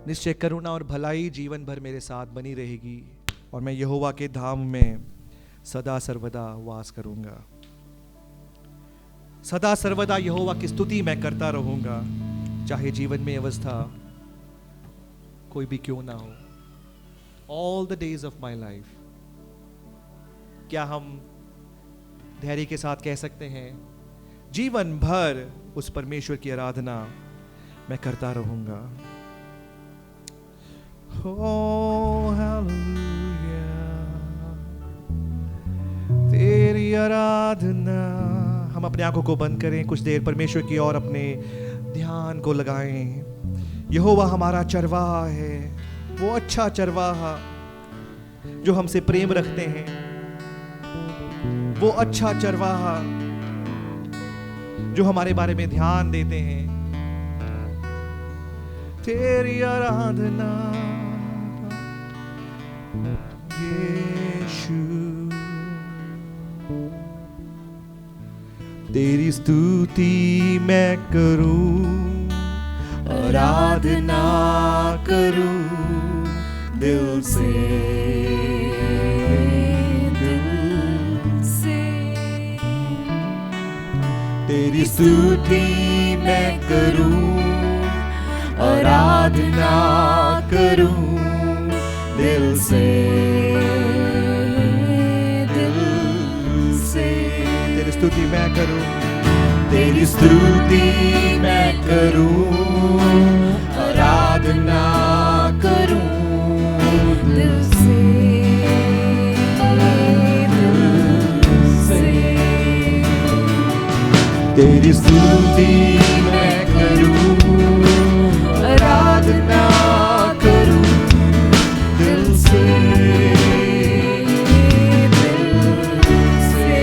निश्चय करुणा और भलाई जीवन भर मेरे साथ बनी रहेगी और मैं यहोवा के धाम में सदा सर्वदा वास करूंगा। सदा सर्वदा यहोवा की स्तुति मैं करता रहूंगा, चाहे जीवन में अवस्था कोई भी क्यों ना हो। All the days of my life. क्या हम धैर्य के साथ कह सकते हैं, जीवन भर उस परमेश्वर की आराधना मैं करता रहूंगा। Oh, hallelujah, तेरी आराधना। हम अपने आंखों को बंद करें, कुछ देर परमेश्वर की ओर अपने ध्यान को लगाएं। यहोवा हमारा चरवाहा है, वो अच्छा चरवाहा जो हमसे प्रेम रखते हैं, वो अच्छा चरवाहा जो हमारे बारे में ध्यान देते हैं। तेरी आराधना यीशु, तेरी स्तुति मैं करूं, आराधना करूं दिल से, दिल से। तेरी स्तुति मैं करूं, आराधना करूं दिल से, दिल से। तेरी स्तुति मैं करूं, तेरी स्तुति मैं करूं, आराधना करूं दिल से, दिल से। तेरी स्तुति मैं करूं, आराधना करूं दिल से, दिल से।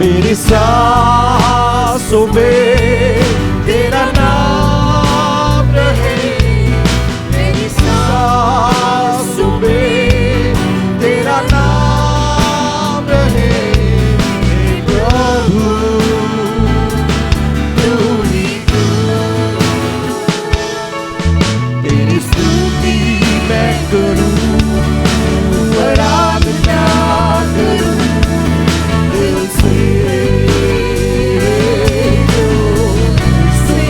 मेरे सांसों में तेरा नाम रहे, मेरी सांसों में तेरा नाम रहे। हे प्रभु तू ही तू, तेरी स्तुति मैं करूं, आराधना करूं दिल से, दिल से।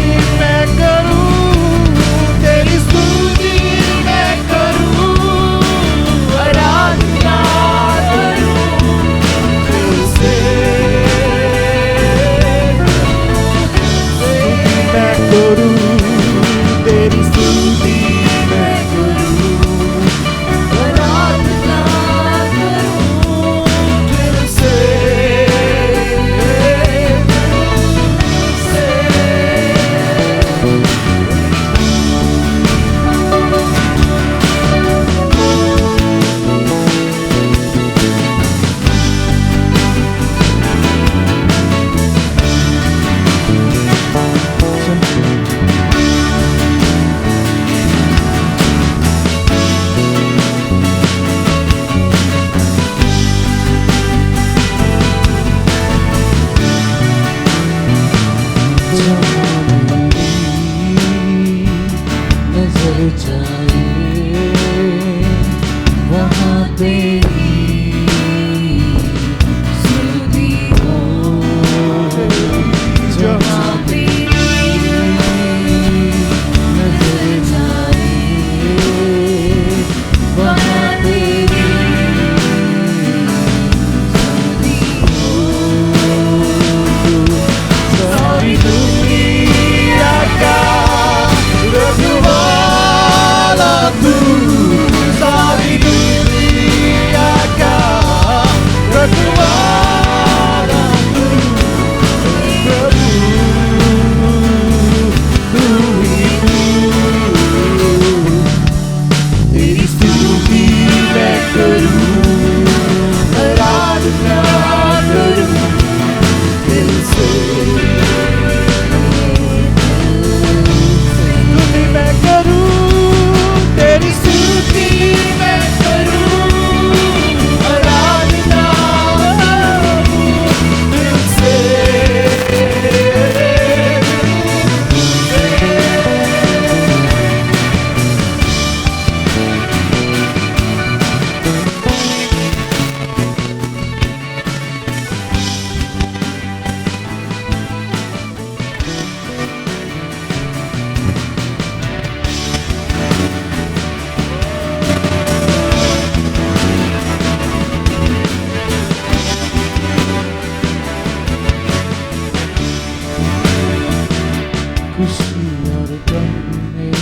खुशी और गम में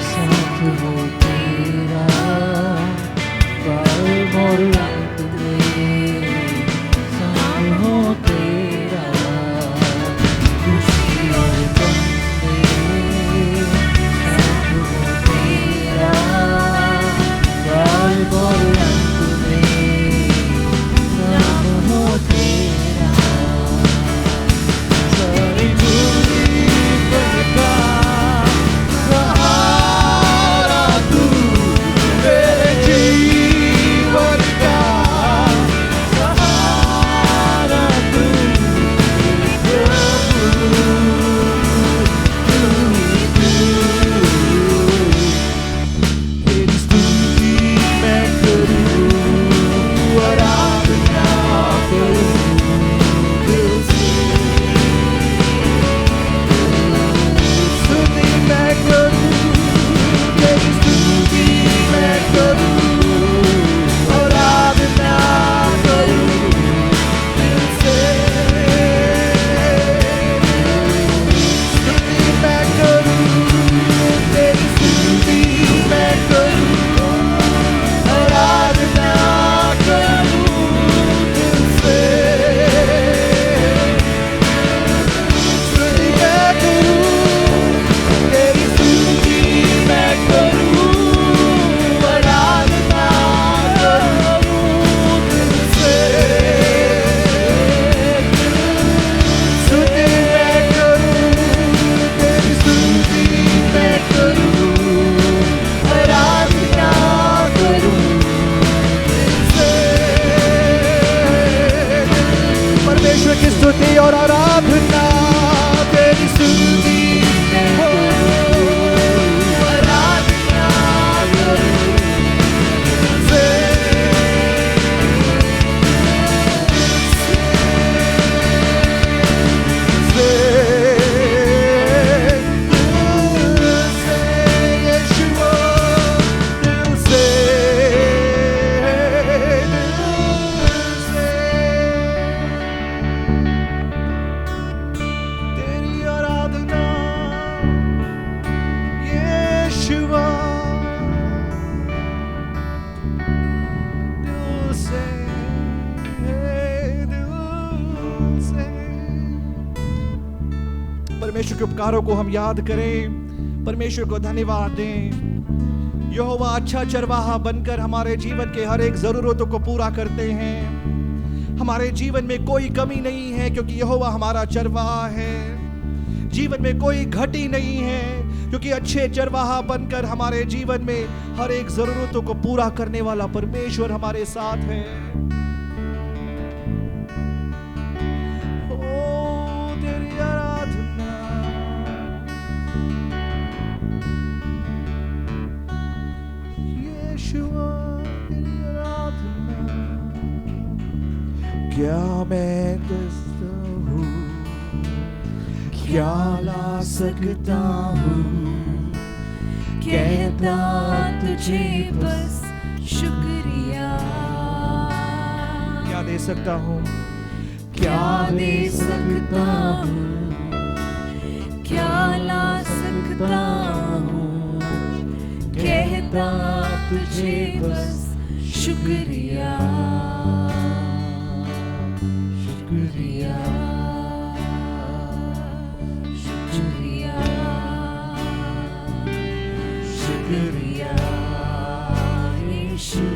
साथ हो तेरा, बाल और अंत में साथ हो तेरा, खुशी और गम में साथ हो तेरा, बाल और अंत में साथ हो तेरा, सारी जीवन का सहारा तू, मेरे जीवन का सहारा तू, तेरी स्तुति मैं करूं, आराधना करूं दिल से, स्तुति मैं करूं, तेरी स्तुति मैं करूं, आराधना करूं दिल से, स्तुति मैं करूं, तेरी स्तुति मैं करूं, आराधना करूं दिल से, स्तुति मैं करूं, तेरी स्तुति मैं करूं, आराधना करूं दिल से, स्तुति मैं करूं, तेरी स्तुति मैं करूं, आराधना करूं दिल से। परमेश्वर की स्तुति और आराधना, तेरी स्तुति हो, आराधना करूं से, यीशुआ, दिल से, तेरी आराधना, यीशुआ, दिल से, दिल से। परमेश्वर के उपकारों को हम याद करें, परमेश्वर को धन्यवाद दें। यहोवा अच्छा चरवाहा बनकर हमारे जीवन के हर एक जरूरतों को पूरा करते हैं। हमारे जीवन में कोई कमी नहीं है क्योंकि यहोवा हमारा चरवाहा है। जीवन में कोई घटी नहीं है क्योंकि अच्छे चरवाहा बनकर हमारे जीवन में हर एक जरूरतों को पूरा करने वाला परमेश्वर हमारे साथ है। ओ तेरी आराधना, यीशुआ, तेरी आराधना। क्या मैं दस्ता हूँ, क्या ला सकता हूँ, कहता तुझे बस शुक्रिया, क्या दे सकता हूँ, क्या दे सकता हूँ, क्या ला सकता हूँ, कहता तुझे बस शुक्रिया, शुक्रिया, शुक्रिया, शुक्रिया यीशु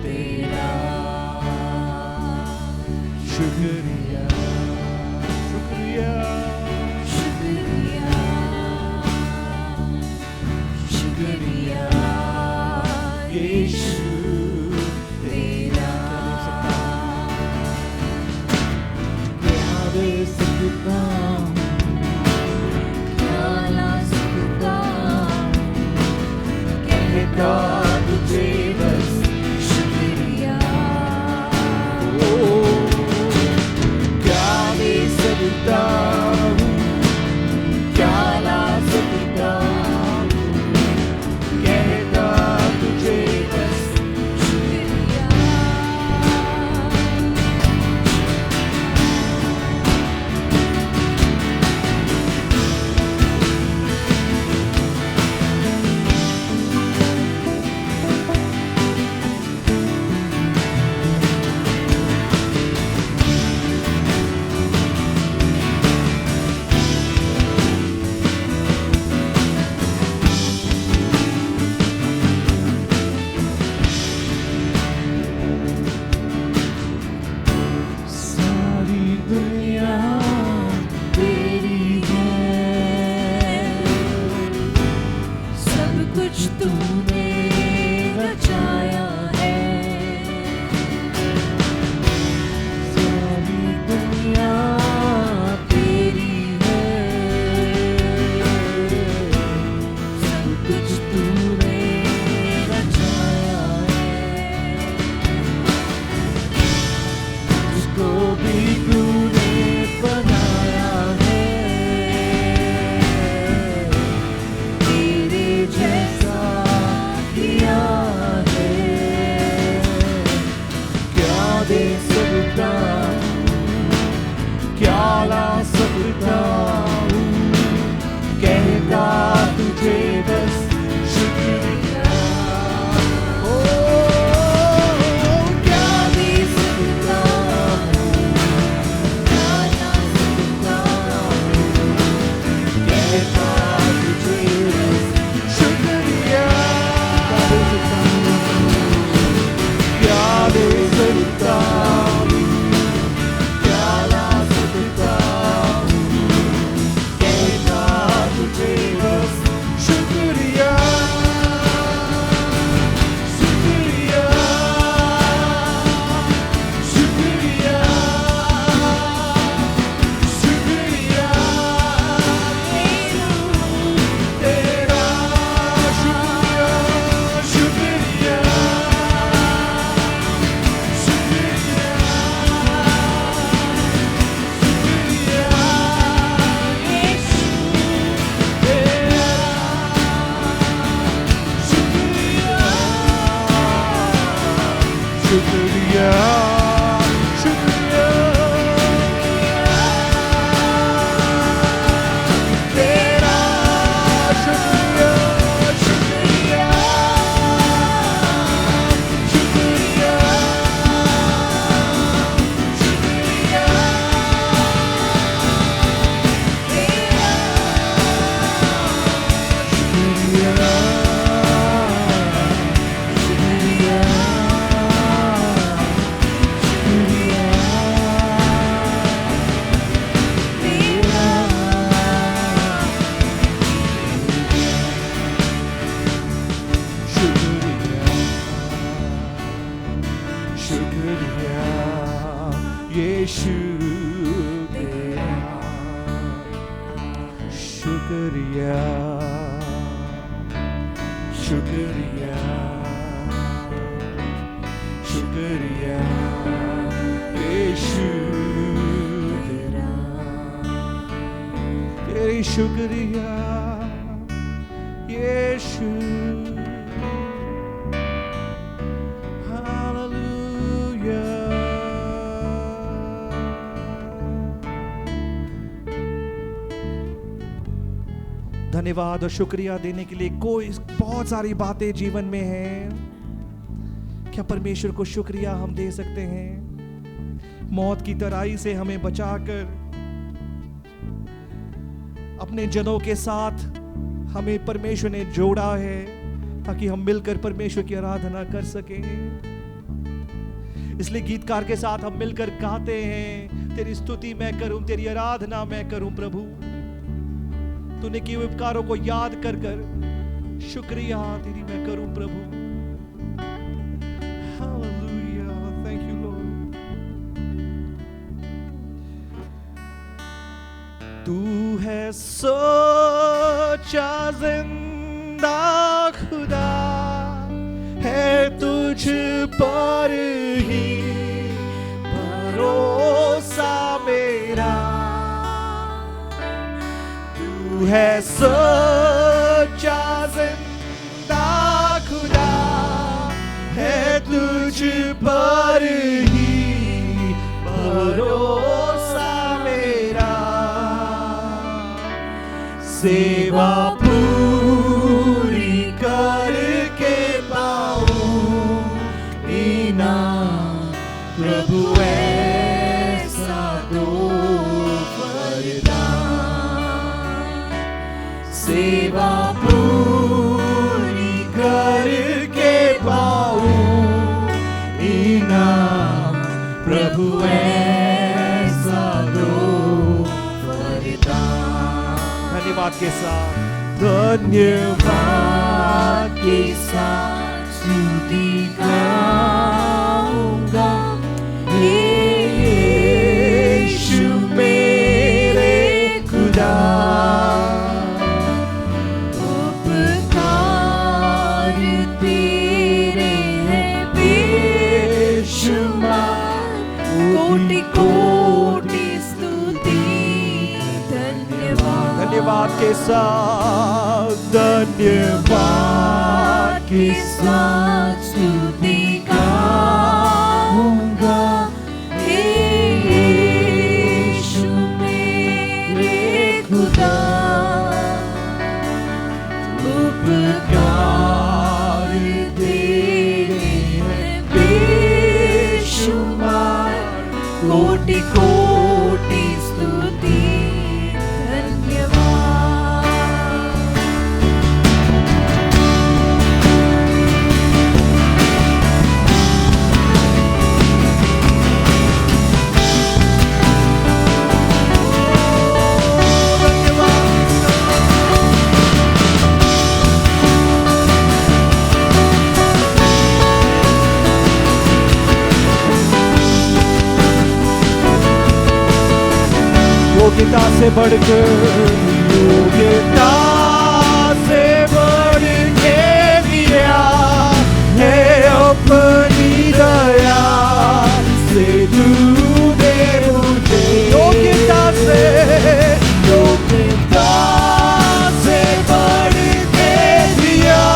तेरा, शुक्रिया, शुक्रिया, शुक्रिया, शुक्रिया यीशु तेरा, क्या दे सकता हूँ, क्या ला सकता हूँ, कहता तुझे बस शुक्रिया, क्या दुनिया तेरी है, सब कुछ तूने रचाया है। सारी दुनिया तेरी है, सब कुछ तूने रचाया है। उसको भी तूने बनाया है, तेरे जैसा किया है। क्या दे सकता हूँ, क्या ला सकता हूँ, कहता तुझे बस शुक्रिया। ओ क्या दे सकता हूँ, क्या ला सकता हूँ, कहता तुझे बस शुक्रिया। क्या दे सकता हूँ, क्या ला सकता हूँ, कहता तुझे बस शुक्रिया। शुक्रिया, शुक्रिया, शुक्रिया तेरा, शुक्रिया, शुक्रिया, शुक्रिया, शुक्रिया यीशु तेरा, शुक्रिया, शुक्रिया, शुक्रिया तेरा, शुक्रिया, शुक्रिया, शुक्रिया, शुक्रिया तेरा, शुक्रिया, शुक्रिया यीशु तेरा, शुक्रिया, शुक्रिया, शुक्रिया यीशु तेरा, तेरी शुक्रिया यीशु। धन्यवाद और शुक्रिया देने के लिए कोई बहुत सारी बातें जीवन में हैं। क्या परमेश्वर को शुक्रिया हम दे सकते हैं? मौत की तराई से हमें बचाकर अपने जनों के साथ हमें परमेश्वर ने जोड़ा है ताकि हम मिलकर परमेश्वर की आराधना कर सकें। इसलिए गीतकार के साथ हम मिलकर गाते हैं, तेरी स्तुति मैं करूं, तेरी आराधना मैं करूं प्रभु। तूने किए हुए उपकारों को याद कर कर शुक्रिया तेरी मैं करूं प्रभु। Hallelujah, thank you Lord. तू है सोचा जिंदा खुदा, है तुझ पर ही भरोसा मेरा। तू है सच्चा जिंदा खुदा, है तुझ पर ही भरोसा मेरा। सेवा पूरी करके पाऊं इनाम प्रभु ऐसा दो वरदान। सेवा पूरी करके पाऊं इनाम प्रभु ऐसा धन्यवाद के साथ, धन्यवाद के साथ स्तुति गाऊंगा। हे यीशु मेरे खुदा, उपकार तेरे हैं बेशुमार, कोटि कोटि स्तुति धन्यवाद। धन्यवाद के साथ, धन्यवाद के साथ स्तुति गाऊंगा। हे यीशु मेरे खुदा, उपकार तेरे हैं बेशुमार, कोटि कोटि स्तुति धन्यवाद। योग्यता से बढ़कर, योग्यता से बढ़ के दिया है अपनी दया से तूने मुझे। योग्यता से बढ़ के दिया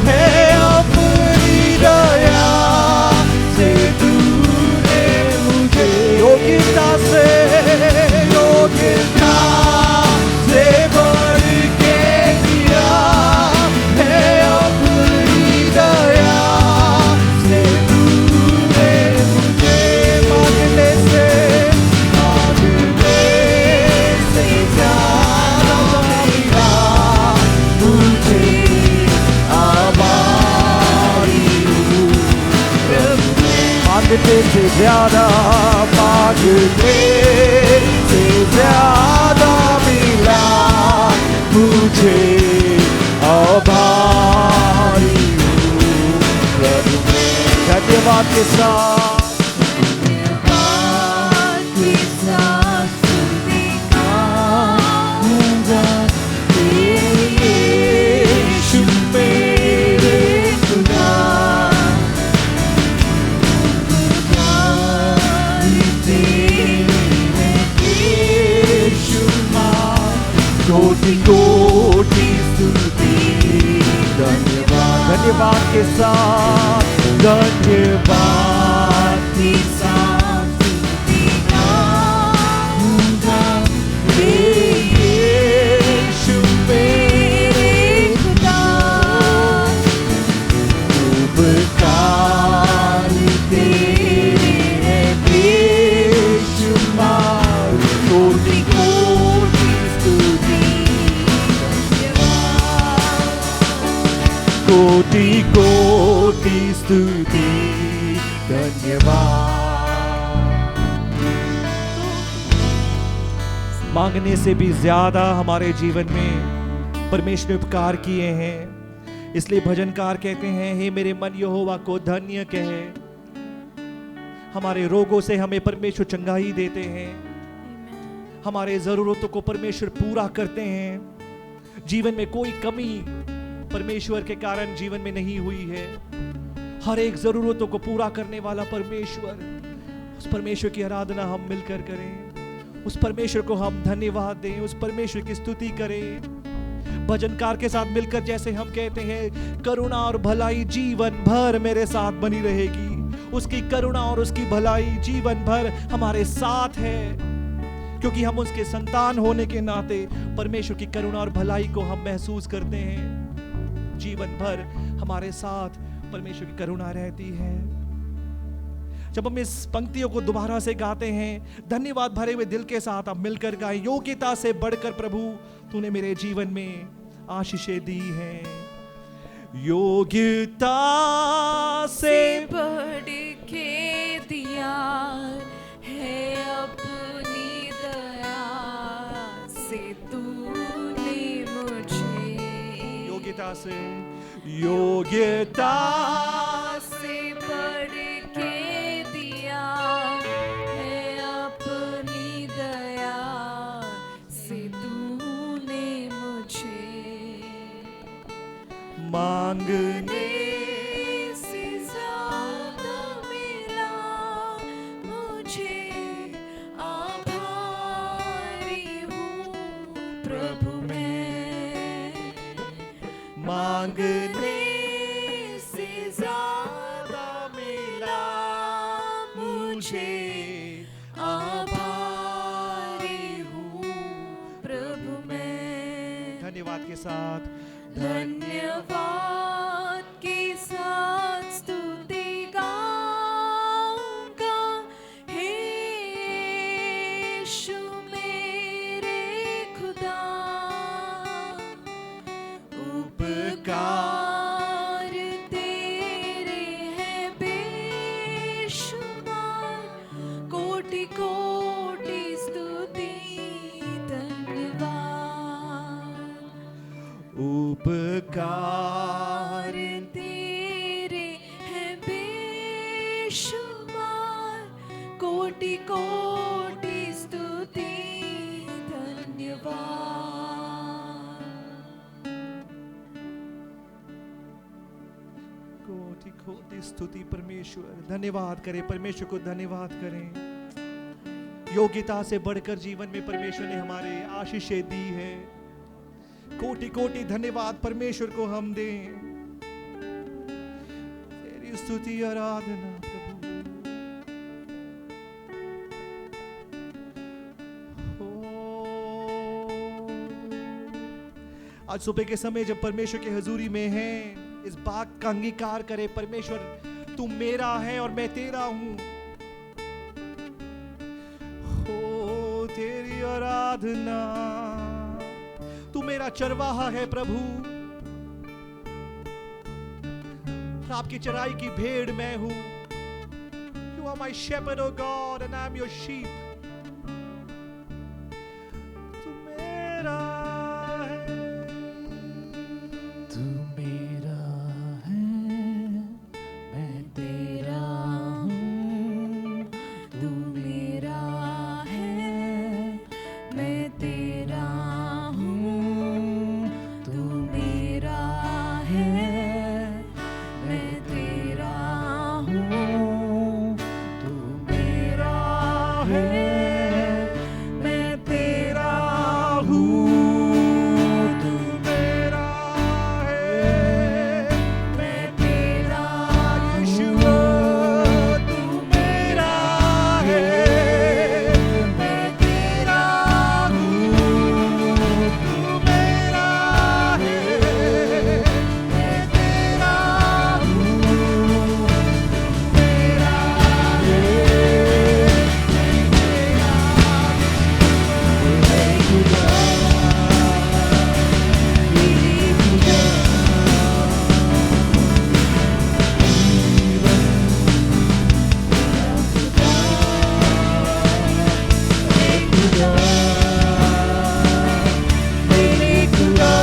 है अपनी दया से तूने मुझे। योग्यता से बढ़ के दिया है अपनी दया से तूने मुझे। मांगने से ज्यादा मिला मुझे, आभारी हूँ प्रभु। मांगने से ज्यादा, मांगने से ज्यादा मिला मुझे, आभारी हूँ प्रभु। धन्यवाद के साथ, धन्यवाद के साथ स्तुति गाऊंगा। हे यीशु मेरे खुदा, उपकार तेरे हैं बेशुमार, कोटि कोटि स्तुति धन्यवाद। धन्यवाद के साथ, धन्यवाद के साथ स्तुति गाऊंगा। हे यीशु मेरे खुदा, उपकार तेरे हैं बेशुमार, कोटि कोटि स्तुति धन्यवाद। कोटि कोटि स्तुति धन्यवाद। मांगने से भी ज्यादा हमारे जीवन में परमेश्वर ने उपकार किए हैं। इसलिए भजनकार कहते हैं, हे मेरे मन यहोवा को धन्य कहे। हमारे रोगों से हमें परमेश्वर चंगाई देते हैं, हमारे जरूरतों को परमेश्वर पूरा करते हैं। जीवन में कोई कमी परमेश्वर के कारण जीवन में नहीं हुई है। हर एक जरूरतों को पूरा करने वाला परमेश्वर, उस परमेश्वर की आराधना हम मिलकर करें, उस परमेश्वर को हम धन्यवाद दें, उस परमेश्वर की स्तुति करें। भजनकार के साथ मिलकर जैसे हम कहते हैं, करुणा और भलाई जीवन भर मेरे साथ बनी रहेगी। उसकी करुणा और उसकी भलाई जीवन भर हमारे साथ है, क्योंकि हम उसके संतान होने के नाते परमेश्वर की करुणा और भलाई को हम महसूस करते हैं। जीवन भर हमारे साथ परमेश्वर की करुणा रहती है। जब हम इस पंक्तियों को दोबारा से गाते हैं, धन्यवाद भरे हुए दिल के साथ आप मिलकर गाएं, योग्यता से बढ़कर प्रभु तूने मेरे जीवन में आशीषें दी हैं। योग्यता से बढ़ के दिया है अपनी दया योग्यता से, योग्यता से बढ़ के दिया है अपनी दया से तूने मुझे मांगने से ज्यादा मिला मुझे आभारी हूँ प्रभु मैं मांगने से ज्यादा मिला मुझे आभारी हूँ प्रभु मैं धन्यवाद के साथ धन्यवाद के साथ स्तुति गाऊंगा हे यीशु मेरे खुदा उपकार तेरे हैं बेशुमार कोटि कोटि स्तुति धन्यवाद उपकार तेरे हैं बेशुमार कोटि कोटि स्तुति धन्यवाद कोटि कोटि स्तुति परमेश्वर। धन्यवाद करें परमेश्वर को, धन्यवाद करें। योग्यता से बढ़कर जीवन में परमेश्वर ने हमारे आशीषें दी है। कोटि कोटि धन्यवाद परमेश्वर को हम दें। तेरी स्तुति आराधना प्रभु। आज सुबह के समय जब परमेश्वर की हजूरी में हैं, इस बात का अंगीकार करे, परमेश्वर तू मेरा है और मैं तेरा हूं। हो तेरी आराधना, तू मेरा चरवाहा है प्रभु, और आपकी चराई की भेड़ मैं हूं। You are my shepherd, O God, and I am your sheep. तू मेरा है, तू मेरा है, मैं तेरा हूँ। तू मेरा है मैं तेरा हूँ तू मेरा है मैं तेरा हूँ तू मेरा है, मैं तेरा हूँ। तू मेरा है, मैं तेरा यीशुआ, तू मेरा है, मैं तेरा हूँ। तू मेरा है, मैं तेरा हूँ। मेरा है, मेरे खुदा,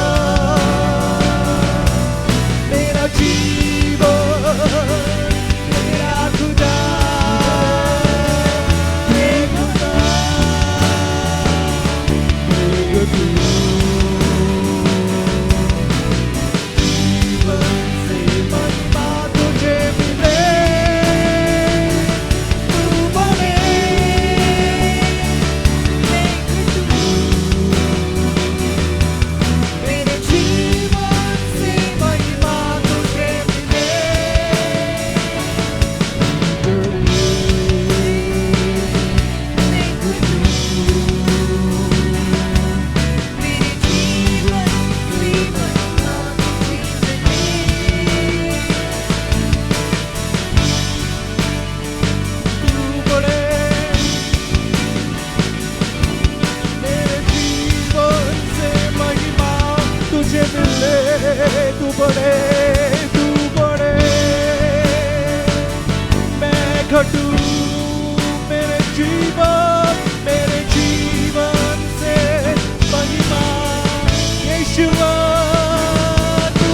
मेरा जीवन, मेरा खुदा, मेरा खुदा, मेरा खुदा। जीवन से महिमा तुझे मिले, तू बने मेरे जीवन से महिमा तुझे मिले। मेरे जीवन से महिमा तुझे मिले। तू बड़े मेरे जीवन से महिमा तुझे मिले। तू बड़े मैं घटूं, मेरे जीवन से महिमा यीशुआ तू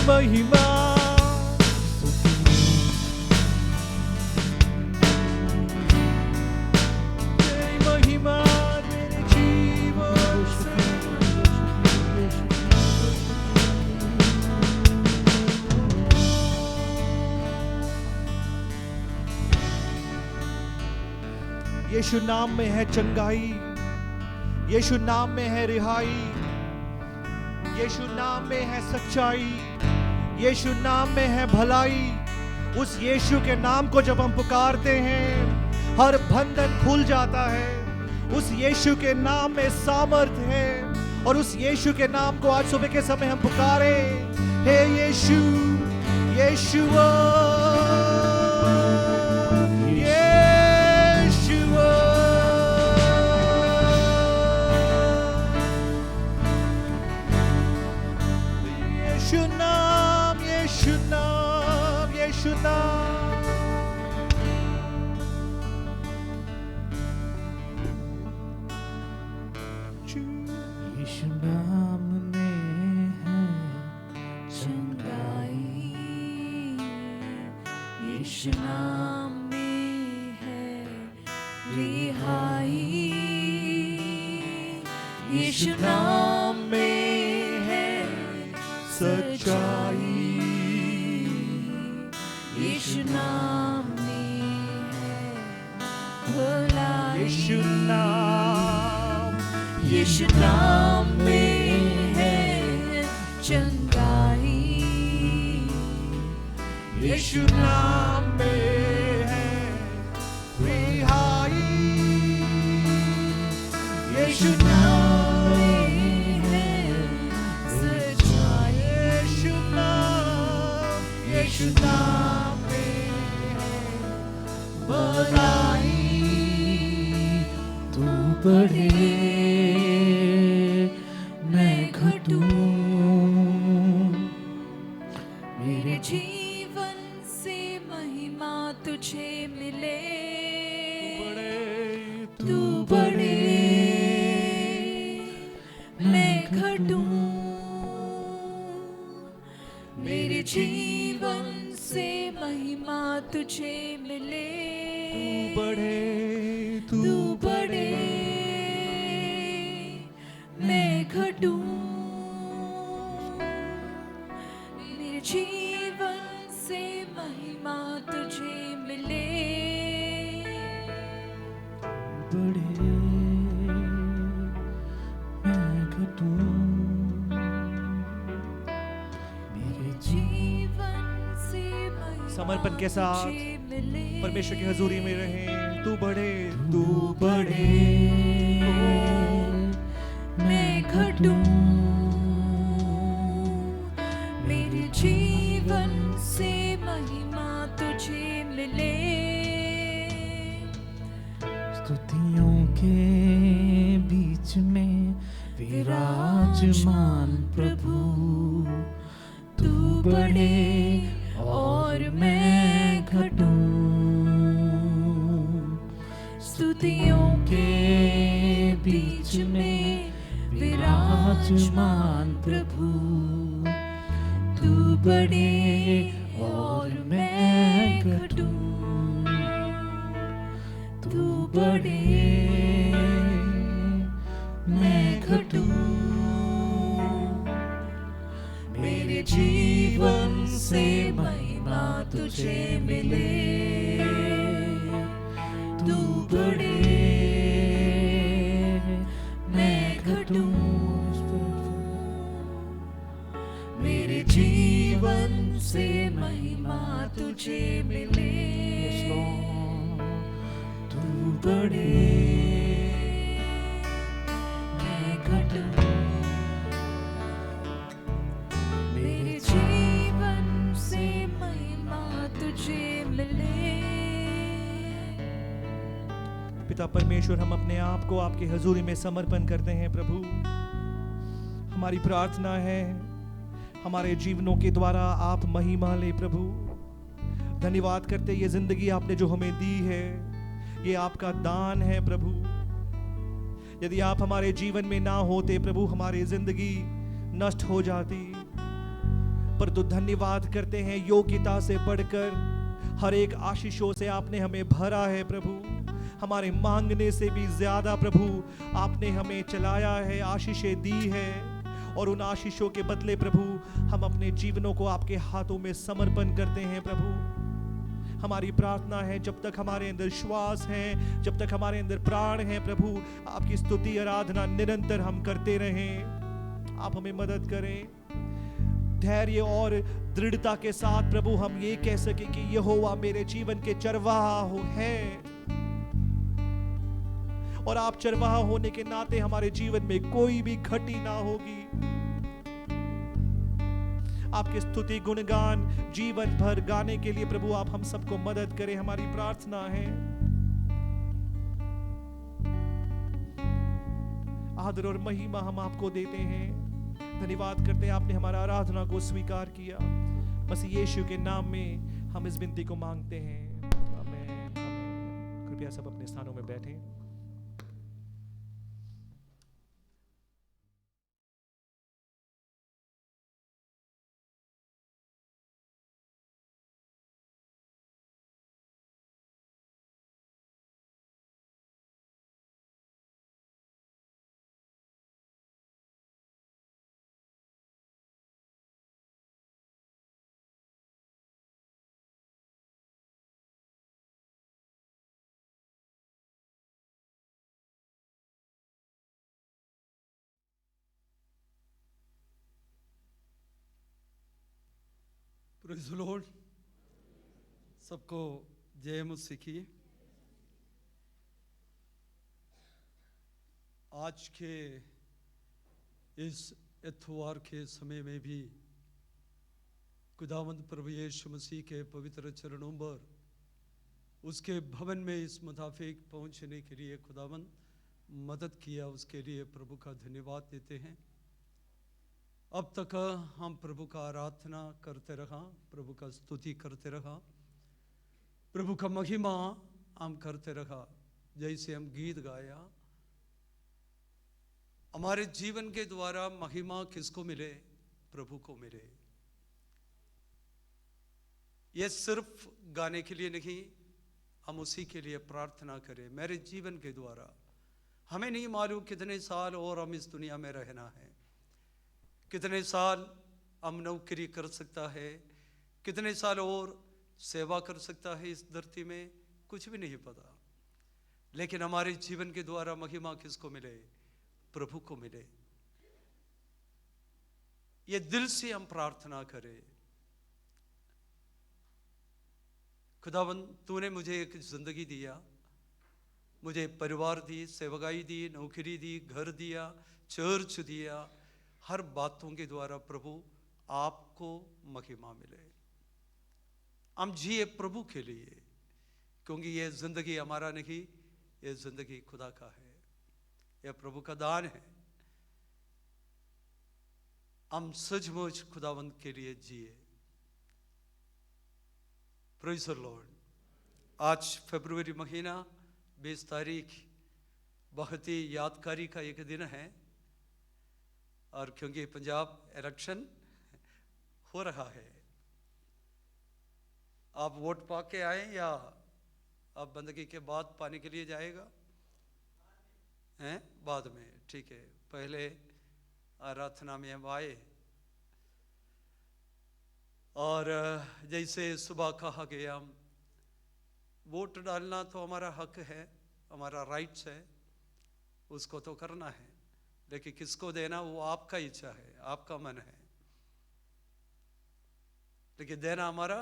महिमा तेरी महिमा मेरे जीवन से। यीशु नाम में है चंगाई, यीशु नाम में है रिहाई, यीशु नाम में है सच्चाई, यीशु नाम में है भलाई। उस यीशु के नाम को जब हम पुकारते हैं हर बंधन खुल जाता है। उस यीशु के नाम में सामर्थ है और उस यीशु के नाम को आज सुबह के समय हम पुकारे, हे यीशु यीशुआ यीशुआ। यीशु नाम यीशु नाम यीशु नाम। यीशु नाम में है चंगाई, यीशु नाम में है रिहाई, यीशु नाम में है सच्चाई, यीशु नाम में है भलाई। यीशु नाम यीशु नाम में है चंगाई, यीशु नाम में है रिहाई, यीशु नाम में है सच्चाई, यीशु नाम में है भलाई। तू बढ़े मैं घटूं, मेरे जीवन से महिमा तुझे मिले। तू बढ़े मैं घटूं, मेरे जीवन से महिमा तुझे मिले। तू बढ़े मैं घटूं, मेरे जीवन से महिमा तुझे मिले। बढ़े मैं घटूं, मेरे जीवन से महिमा समर्पण के साथ तुझे मिले। परमेश्वर की हजूरी में रहें। तू बढ़े तू बढ़े मैं घटूं, मेरे जीवन से महिमा तुझे मिले। स्तुतियों के बीच में विराजमान प्रभु, तू बढ़े और मैं घटूं। स्तुतियों के बीच में विराजमान प्रभु, तू बढ़े और मैं घटूं। तू बढ़े मैं घटूं, मेरे जीवन से महिमा तुझे मिले। तू बढ़े मैं घटूं, मेरे जीवन से महिमा तुझे मिले। तू बढ़े मैं घटूं, मेरे जीवन से महिमा तुझे मिले। पिता परमेश्वर, हम अपने आप को आपकी हजूरी में समर्पण करते हैं प्रभु। हमारी प्रार्थना है हमारे जीवनों के द्वारा आप महिमा ले प्रभु। धन्यवाद करते ये जिंदगी आपने जो हमें दी है, ये आपका दान है प्रभु। यदि आप हमारे जीवन में ना होते प्रभु, हमारी जिंदगी नष्ट हो जाती। परंतु धन्यवाद करते हैं योग्यता से बढ़कर हर एक आशीषों से आपने हमें भरा है प्रभु। हमारे मांगने से भी ज्यादा प्रभु आपने हमें चलाया है, आशीषें दी है, और उन आशीषों के बदले प्रभु हम अपने जीवनों को आपके हाथों में समर्पण करते हैं प्रभु। हमारी प्रार्थना है जब तक हमारे अंदर श्वास है, जब तक हमारे अंदर प्राण है प्रभु, आपकी स्तुति आराधना निरंतर हम करते रहें। आप हमें मदद करें, धैर्य और दृढ़ता के साथ प्रभु हम ये कह सके कि यहोवा मेरे जीवन के चरवाहा है, और आप चरवाहा होने के नाते हमारे जीवन में कोई भी घटी ना होगी। आपकी स्तुति गुणगान जीवन भर गाने के लिए प्रभु आप हम सबको मदद करें, हमारी प्रार्थना है। आदर और महिमा हम आपको देते हैं, धन्यवाद करते हैं आपने हमारा आराधना को स्वीकार किया। मसीह यीशु के नाम में हम इस विनती को मांगते हैं, आमीन। कृपया सब अपने स्थानों में बैठें। Praise the Lord. सबको जय मसीह की। आज के इस इतवार के समय में भी खुदावंद प्रभु यीशु मसीह के पवित्र चरणों पर उसके भवन में इस मुताबिक पहुंचने के लिए खुदावंद मदद किया, उसके लिए प्रभु का धन्यवाद देते हैं। अब तक हम प्रभु का आराधना करते रहा, प्रभु का स्तुति करते रहा, प्रभु का महिमा हम करते रहा। जैसे हम गीत गाया, हमारे जीवन के द्वारा महिमा किसको मिले? प्रभु को मिले। ये सिर्फ गाने के लिए नहीं, हम उसी के लिए प्रार्थना करें। मेरे जीवन के द्वारा हमें नहीं मालूम कितने साल और हम इस दुनिया में रहना है, कितने साल हम नौकरी कर सकता है, कितने साल और सेवा कर सकता है इस धरती में, कुछ भी नहीं पता। लेकिन हमारे जीवन के द्वारा महिमा किसको मिले? प्रभु को मिले। ये दिल से हम प्रार्थना करें। खुदावंद तूने मुझे एक जिंदगी दिया, मुझे परिवार दी, सेवकाई दी, नौकरी दी, घर दिया, चर्च दिया, हर बातों के द्वारा प्रभु आपको महिमा मिले। हम जिए प्रभु के लिए, क्योंकि ये जिंदगी हमारा नहीं, ये जिंदगी खुदा का है, यह प्रभु का दान है। हम सचमुच खुदावंत के लिए जिए। Praise the Lord. आज फरवरी महीना 20 तारीख बहुत ही यादगारी का एक दिन है, और क्योंकि पंजाब इलेक्शन हो रहा है। आप वोट पा के आए या आप बंदगी के बाद पाने के लिए जाएगा? हैं? बाद में, ठीक है। पहले आराधना में हम आए, और जैसे सुबह कहा गया, वोट डालना तो हमारा हक है, हमारा राइट्स है, उसको तो करना है। लेकिन किसको देना वो आपका इच्छा है, आपका मन है, लेकिन देना हमारा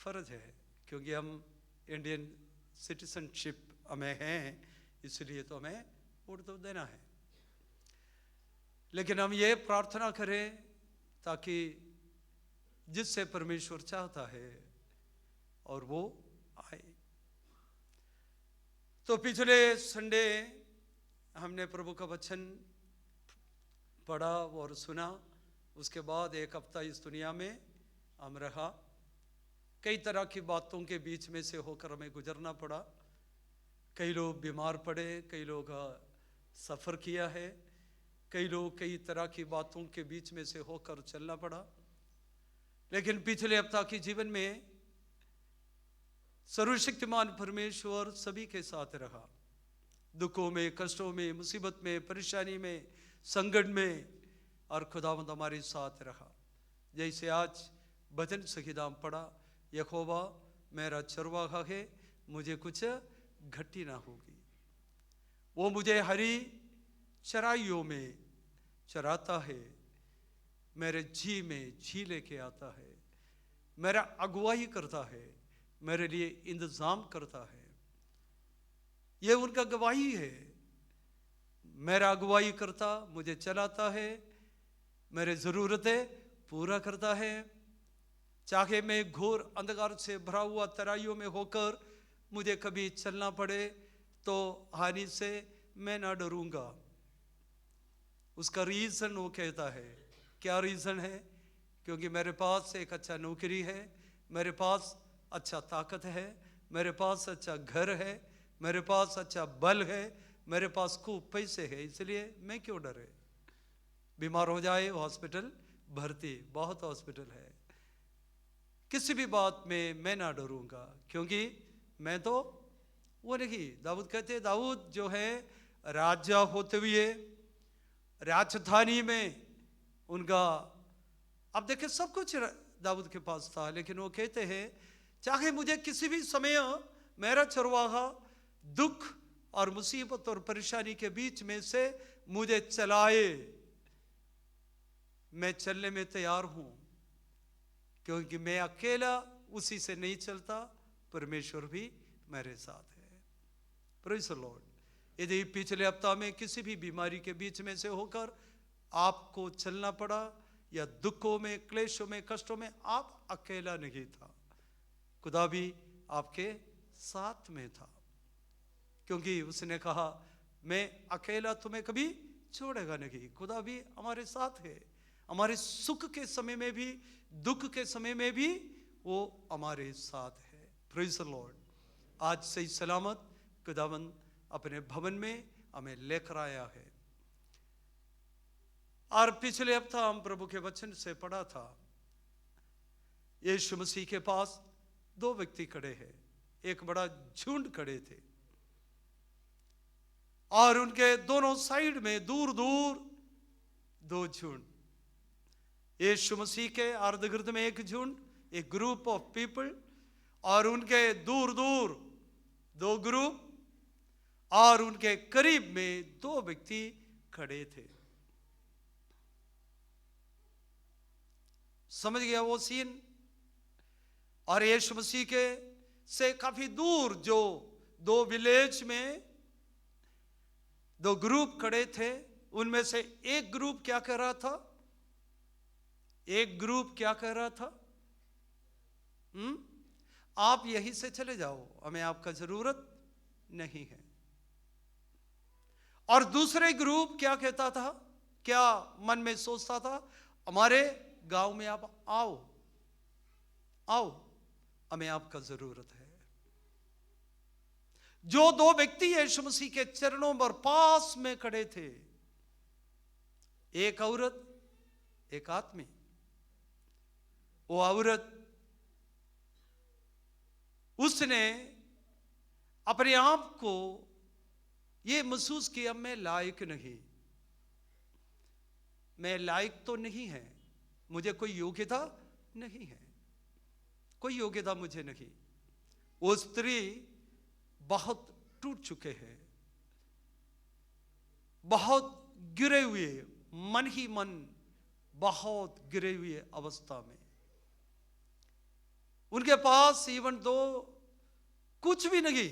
फर्ज है, क्योंकि हम इंडियन सिटीजनशिप हमें है, इसलिए तो हमें वोट तो देना है। लेकिन हम ये प्रार्थना करें ताकि जिससे परमेश्वर चाहता है और वो आए। तो पिछले संडे हमने प्रभु का वचन पढ़ा और सुना, उसके बाद एक हफ्ता इस दुनिया में हम रहा। कई तरह की बातों के बीच में से होकर हमें गुजरना पड़ा। कई लोग बीमार पड़े, कई लोग सफ़र किया है, कई लोग कई तरह की बातों के बीच में से होकर चलना पड़ा। लेकिन पिछले हफ्ता के जीवन में सर्वशक्तिमान परमेश्वर सभी के साथ रहा, दुखों में, कष्टों में, मुसीबत में, परेशानी में, संकट में, और खुदावंद हमारे साथ रहा। जैसे आज भजन संहिता में पढ़ा, यहोवा मेरा चरवाहा है, मुझे कुछ घटी ना होगी। वो मुझे हरी चराइयों में चराता है, मेरे जी में जी लेके आता है, मेरा अगुवाई करता है, मेरे लिए इंतजाम करता है। ये उनका गवाही है। मेरा अगुवाई करता, मुझे चलाता है, मेरे ज़रूरतें पूरा करता है। चाहे मैं घोर अंधकार से भरा हुआ तराइयों में होकर मुझे कभी चलना पड़े तो हानि से मैं ना डरूंगा। उसका रीज़न वो कहता है। क्या रीज़न है? क्योंकि मेरे पास एक अच्छा नौकरी है, मेरे पास अच्छा ताकत है, मेरे पास अच्छा घर है, मेरे पास अच्छा बल है, मेरे पास खूब पैसे है, इसलिए मैं क्यों डरे। बीमार हो जाए हॉस्पिटल भर्ती, बहुत हॉस्पिटल है, किसी भी बात में मैं ना डरूंगा, क्योंकि मैं तो वो नहीं। दाऊद कहते हैं, दाऊद जो है राजा होते हुए राजधानी में उनका, अब देखिए सब कुछ दाऊद के पास था, लेकिन वो कहते हैं चाहे मुझे किसी भी समय मेरा चरवाहा दुख और मुसीबत और परेशानी के बीच में से मुझे चलाए, मैं चलने में तैयार हूं, क्योंकि मैं अकेला उसी से नहीं चलता, परमेश्वर भी मेरे साथ है। Praise the Lord. यदि पिछले हफ्ता में किसी भी बीमारी के बीच में से होकर आपको चलना पड़ा, या दुखों में, क्लेशों में, कष्टों में, आप अकेला नहीं था, खुदा भी आपके साथ में था, क्योंकि उसने कहा मैं अकेला तुम्हें कभी छोड़ेगा नहीं। खुदा भी हमारे साथ है, हमारे सुख के समय में भी, दुख के समय में भी वो हमारे साथ है। Praise the Lord. आज सही सलामत खुदावंद अपने भवन में हमें लेकर आया है। और पिछले हफ्ता हम प्रभु के वचन से पढ़ा था, यीशु मसीह के पास दो व्यक्ति खड़े हैं, एक बड़ा झुंड खड़े थे, और उनके दोनों साइड में दूर दूर दो झुंड। यीशु मसीह के अर्ध गिर्द में एक झुंड, एक ग्रुप ऑफ पीपल, और उनके दूर दूर दो ग्रुप, और उनके करीब में दो व्यक्ति खड़े थे। समझ गया वो सीन? और यीशु मसीह के से काफी दूर जो दो विलेज में दो ग्रुप खड़े थे, उनमें से एक ग्रुप क्या कह रहा था? एक ग्रुप क्या कह रहा था? आप यहीं से चले जाओ, हमें आपका जरूरत नहीं है। और दूसरे ग्रुप क्या कहता था? क्या मन में सोचता था? हमारे गांव में आप आओ, आओ, हमें आपका जरूरत है। जो दो व्यक्ति यीशु मसीह के चरणों पर पास में खड़े थे, एक औरत, एक आदमी। वो औरत, उसने अपने आप को ये महसूस किया, मैं लायक नहीं, मैं लायक तो नहीं है, मुझे कोई योग्यता नहीं है, कोई योग्यता मुझे नहीं। वो स्त्री बहुत टूट चुके हैं, बहुत गिरे हुए, मन ही मन बहुत गिरे हुए अवस्था में। उनके पास इवन तो कुछ भी नहीं,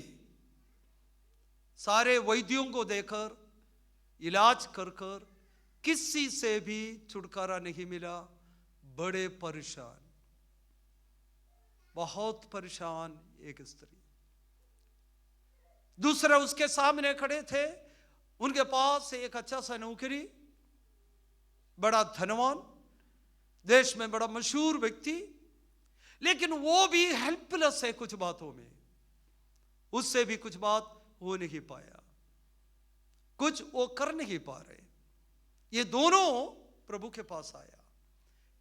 सारे वैद्यों को देकर, इलाज कर कर किसी से भी छुटकारा नहीं मिला। बड़े परेशान, बहुत परेशान एक स्त्री। दूसरा उसके सामने खड़े थे, उनके पास एक अच्छा सा नौकरी, बड़ा धनवान, देश में बड़ा मशहूर व्यक्ति, लेकिन वो भी हेल्पलेस है कुछ बातों में, उससे भी कुछ बात हो नहीं पाया, कुछ वो कर नहीं पा रहे। ये दोनों प्रभु के पास आया।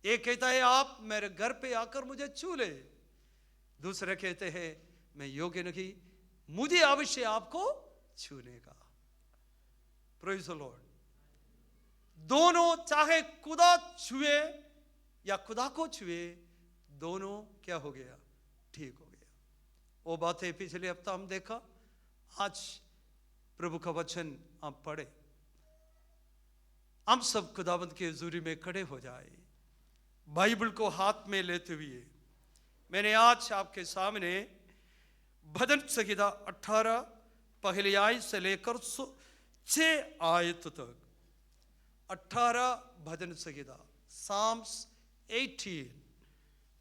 एक कहता है आप मेरे घर पे आकर मुझे छू ले, दूसरे कहते हैं मैं योग्य नहीं, मुझे अवश्य आपको छूने का। Praise the Lord. दोनों चाहे खुदा छुए या खुदा को छुए, दोनों क्या हो गया, ठीक हो गया। वो बातें पिछले हफ्ता हम देखा, आज प्रभु का वचन हम पढ़े। हम सब खुदावंत के हुजूरी में खड़े हो जाए, बाइबल को हाथ में लेते हुए। मैंने आज आपके सामने भजन संहिता 18 पहली आयत से लेकर 6 आयत तक, 18 भजन संहिता, साम्स 18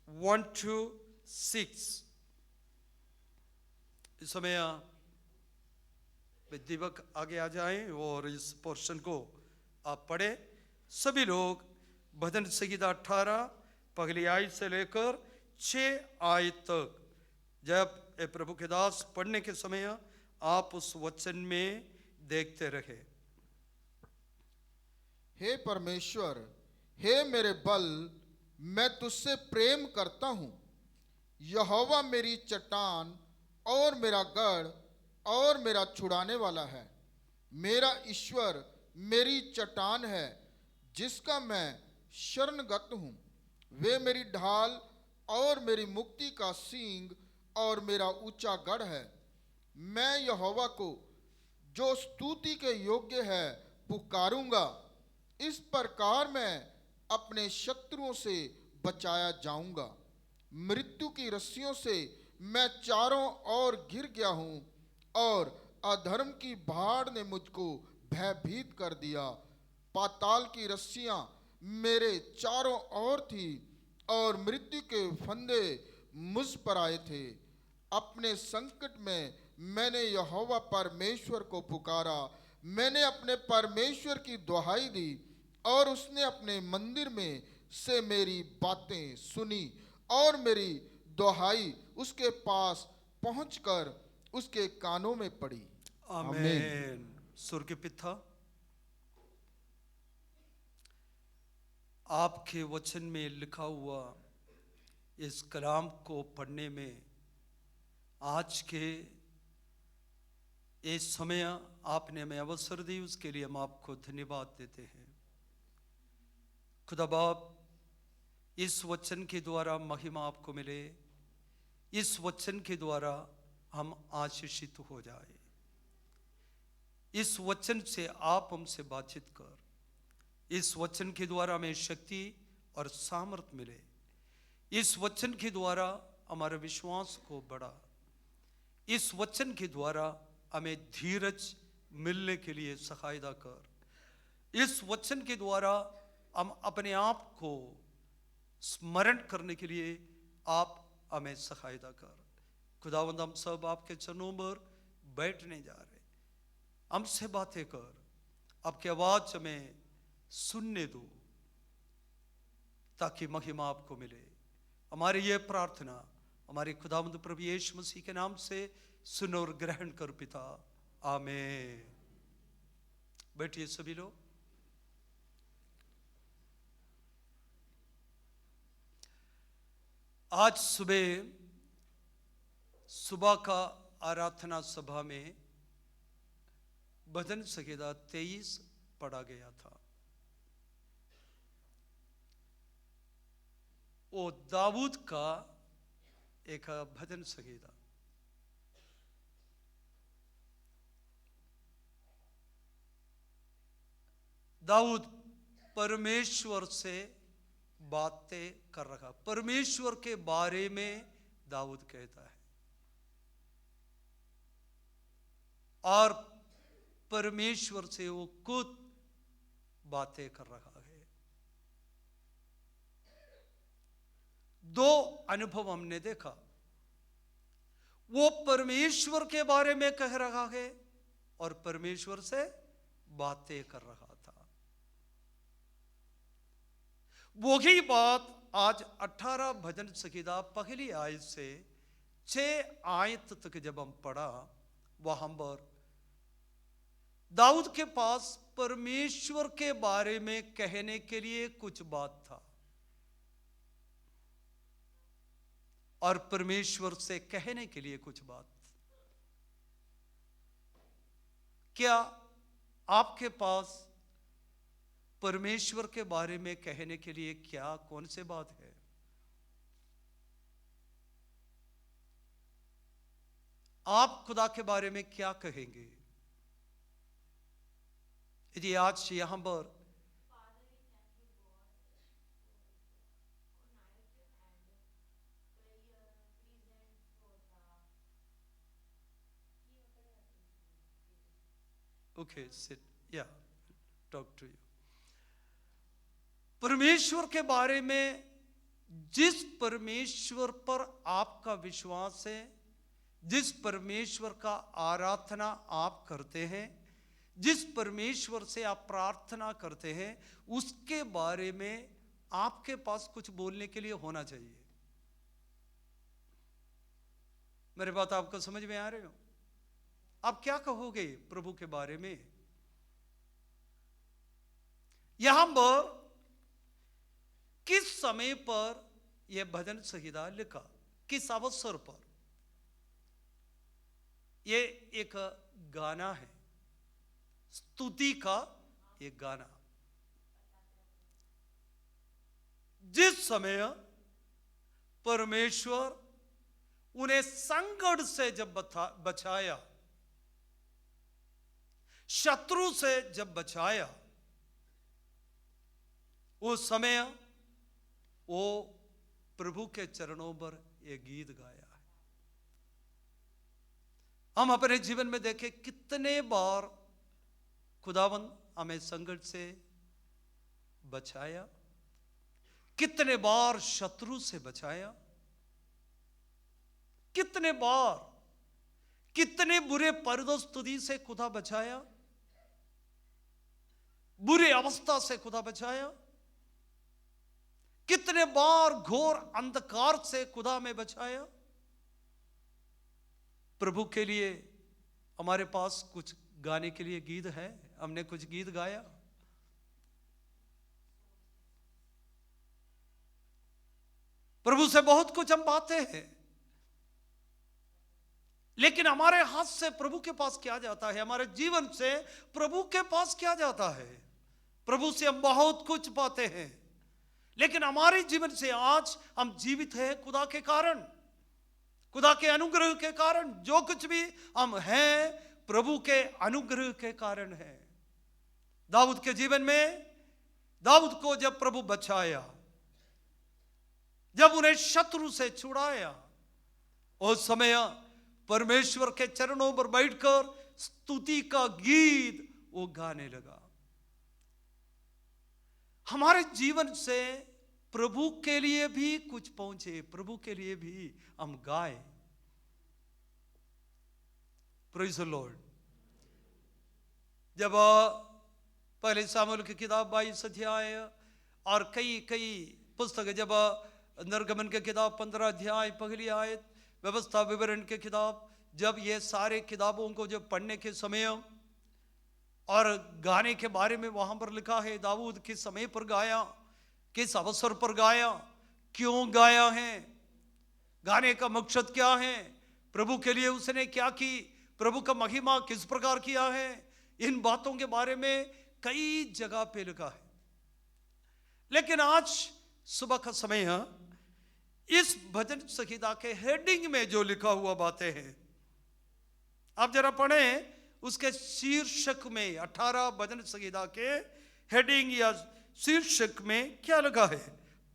1 to 6। इस समय दीपक आगे आ जाएं और इस पोर्शन को आप पढ़े। सभी लोग भजन संहिता 18 पहली आयत से लेकर 6 आयत तक। जब ए प्रभु के दास पढ़ने के समय आप उस वचन में देखते रहे। हे परमेश्वर, हे मेरे बल, मैं तुझसे प्रेम करता हूँ। यहोवा मेरी चट्टान और मेरा गढ़ और मेरा छुड़ाने वाला है। मेरा ईश्वर मेरी चट्टान है, जिसका मैं शरणगत हूँ। वे मेरी ढाल और मेरी मुक्ति का सींग और मेरा ऊंचा गढ़ है। मैं यहोवा को, जो स्तुति के योग्य है, पुकारूंगा। इस प्रकार मैं अपने शत्रुओं से बचाया जाऊंगा। मृत्यु की रस्सियों से मैं चारों ओर घिर गया हूँ, और अधर्म की भाड़ ने मुझको भयभीत कर दिया। पाताल की रस्सियां मेरे चारों ओर थी, और मृत्यु के फंदे मुझ पर आए थे। अपने संकट में मैंने यहोवा परमेश्वर को पुकारा। मैंने अपने परमेश्वर की दुहाई दी, और उसने अपने मंदिर में से मेरी बातें सुनी, और मेरी दुहाई उसके पास पहुंचकर उसके कानों में पड़ी। आमीन। स्वर्गीय पिता, आपके वचन में लिखा हुआ इस कलाम को पढ़ने में आज के इस समय आपने हमें अवसर दी, उसके लिए हम आपको धन्यवाद देते हैं। खुदा बाप, इस वचन के द्वारा महिमा आपको मिले, इस वचन के द्वारा हम आशीषित हो जाए। इस वचन से आप हमसे बातचीत कर, इस वचन के द्वारा हमें शक्ति और सामर्थ्य मिले। इस वचन के द्वारा हमारे विश्वास को बढ़ा। इस वचन के द्वारा हमें धीरज मिलने के लिए सहायता कर। इस वचन के द्वारा हम अपने आप को स्मरण करने के लिए आप हमें सहायता कर। खुदावंद, हम सब आपके चरणों पर बैठने जा रहे, हमसे बातें कर, आपकी आवाज हमें सुनने दो, ताकि महिमा आपको मिले। हमारी ये प्रार्थना हमारे खुदावंद प्रभु यीशु मसीह के नाम से सुन और ग्रहण कर पिता, आमीन। बैठिए सभी लोग। आज सुबह का आराधना सभा में भजन संहिता 23 पढ़ा गया था। वो दाऊद का एक भजन संहिता। दाऊद परमेश्वर से बातें कर रहा, परमेश्वर के बारे में दाऊद कहता है, और परमेश्वर से वो खुद बातें कर रहा है। दो अनुभव हमने देखा, वो परमेश्वर के बारे में कह रहा है और परमेश्वर से बातें कर रहा था। वही बात आज 18 भजन संहिता पहली आयत से 6 आयत तक जब हम पढ़ा, वहां पर दाऊद के पास परमेश्वर के बारे में कहने के लिए कुछ बात था। और परमेश्वर से कहने के लिए कुछ बात। क्या आपके पास परमेश्वर के बारे में कहने के लिए क्या कौन सी बात है? आप खुदा के बारे में क्या कहेंगे? यदि आज यहां पर ओके सिट या टॉक टू यू। परमेश्वर के बारे में, जिस परमेश्वर पर आपका विश्वास है, जिस परमेश्वर का आराधना आप करते हैं, जिस परमेश्वर से आप प्रार्थना करते हैं, उसके बारे में आपके पास कुछ बोलने के लिए होना चाहिए। मेरी बात आपको समझ में आ रही हो? आप क्या कहोगे प्रभु के बारे में? यहां पर किस समय पर यह भजन संहिता लिखा, किस अवसर पर? यह एक गाना है, स्तुति का एक गाना। जिस समय परमेश्वर उन्हें संकट से जब बचाया, शत्रु से जब बचाया, उस समय वो प्रभु के चरणों पर यह गीत गाया है। हम अपने जीवन में देखें कितने बार खुदावंद हमें संकट से बचाया, कितने बार शत्रु से बचाया, कितने बार कितने बुरे परिस्थिति से खुदा बचाया, बुरी अवस्था से खुदा बचाया, कितने बार घोर अंधकार से खुदा में बचाया। प्रभु के लिए हमारे पास कुछ गाने के लिए गीत है, हमने कुछ गीत गाया। प्रभु से बहुत कुछ हम पाते हैं, लेकिन हमारे हाथ से प्रभु के पास क्या जाता है? हमारे जीवन से प्रभु के पास क्या जाता है? प्रभु से हम बहुत कुछ पाते हैं, लेकिन हमारे जीवन से आज हम जीवित हैं खुदा के कारण, खुदा के अनुग्रह के कारण। जो कुछ भी हम हैं प्रभु के अनुग्रह के कारण है। दाऊद के जीवन में, दाऊद को जब प्रभु बचाया, जब उन्हें शत्रु से छुड़ाया, उस समय परमेश्वर के चरणों पर बैठकर स्तुति का गीत वो गाने लगा। हमारे जीवन से प्रभु के लिए भी कुछ पहुंचे, प्रभु के लिए भी हम गाए। Praise the Lord. जब पहले सामुएल की किताब 22 अध्याय और कई पुस्तक, जब निर्गमन के किताब 15 अध्याय पहली आयत, व्यवस्था विवरण के किताब, जब ये सारे किताबों को जब पढ़ने के समय और गाने के बारे में वहां पर लिखा है, दाऊद किस समय पर गाया, किस अवसर पर गाया, क्यों गाया है, गाने का मकसद क्या है, प्रभु के लिए उसने क्या की, प्रभु का महिमा किस प्रकार किया है, इन बातों के बारे में कई जगह पे लिखा है। लेकिन आज सुबह का समय है, इस भजन संहिता के हेडिंग में जो लिखा हुआ बातें हैं, आप जरा पढ़ें। उसके शीर्षक में 18 भजन संहिता के हेडिंग या शीर्षक में क्या लगा है?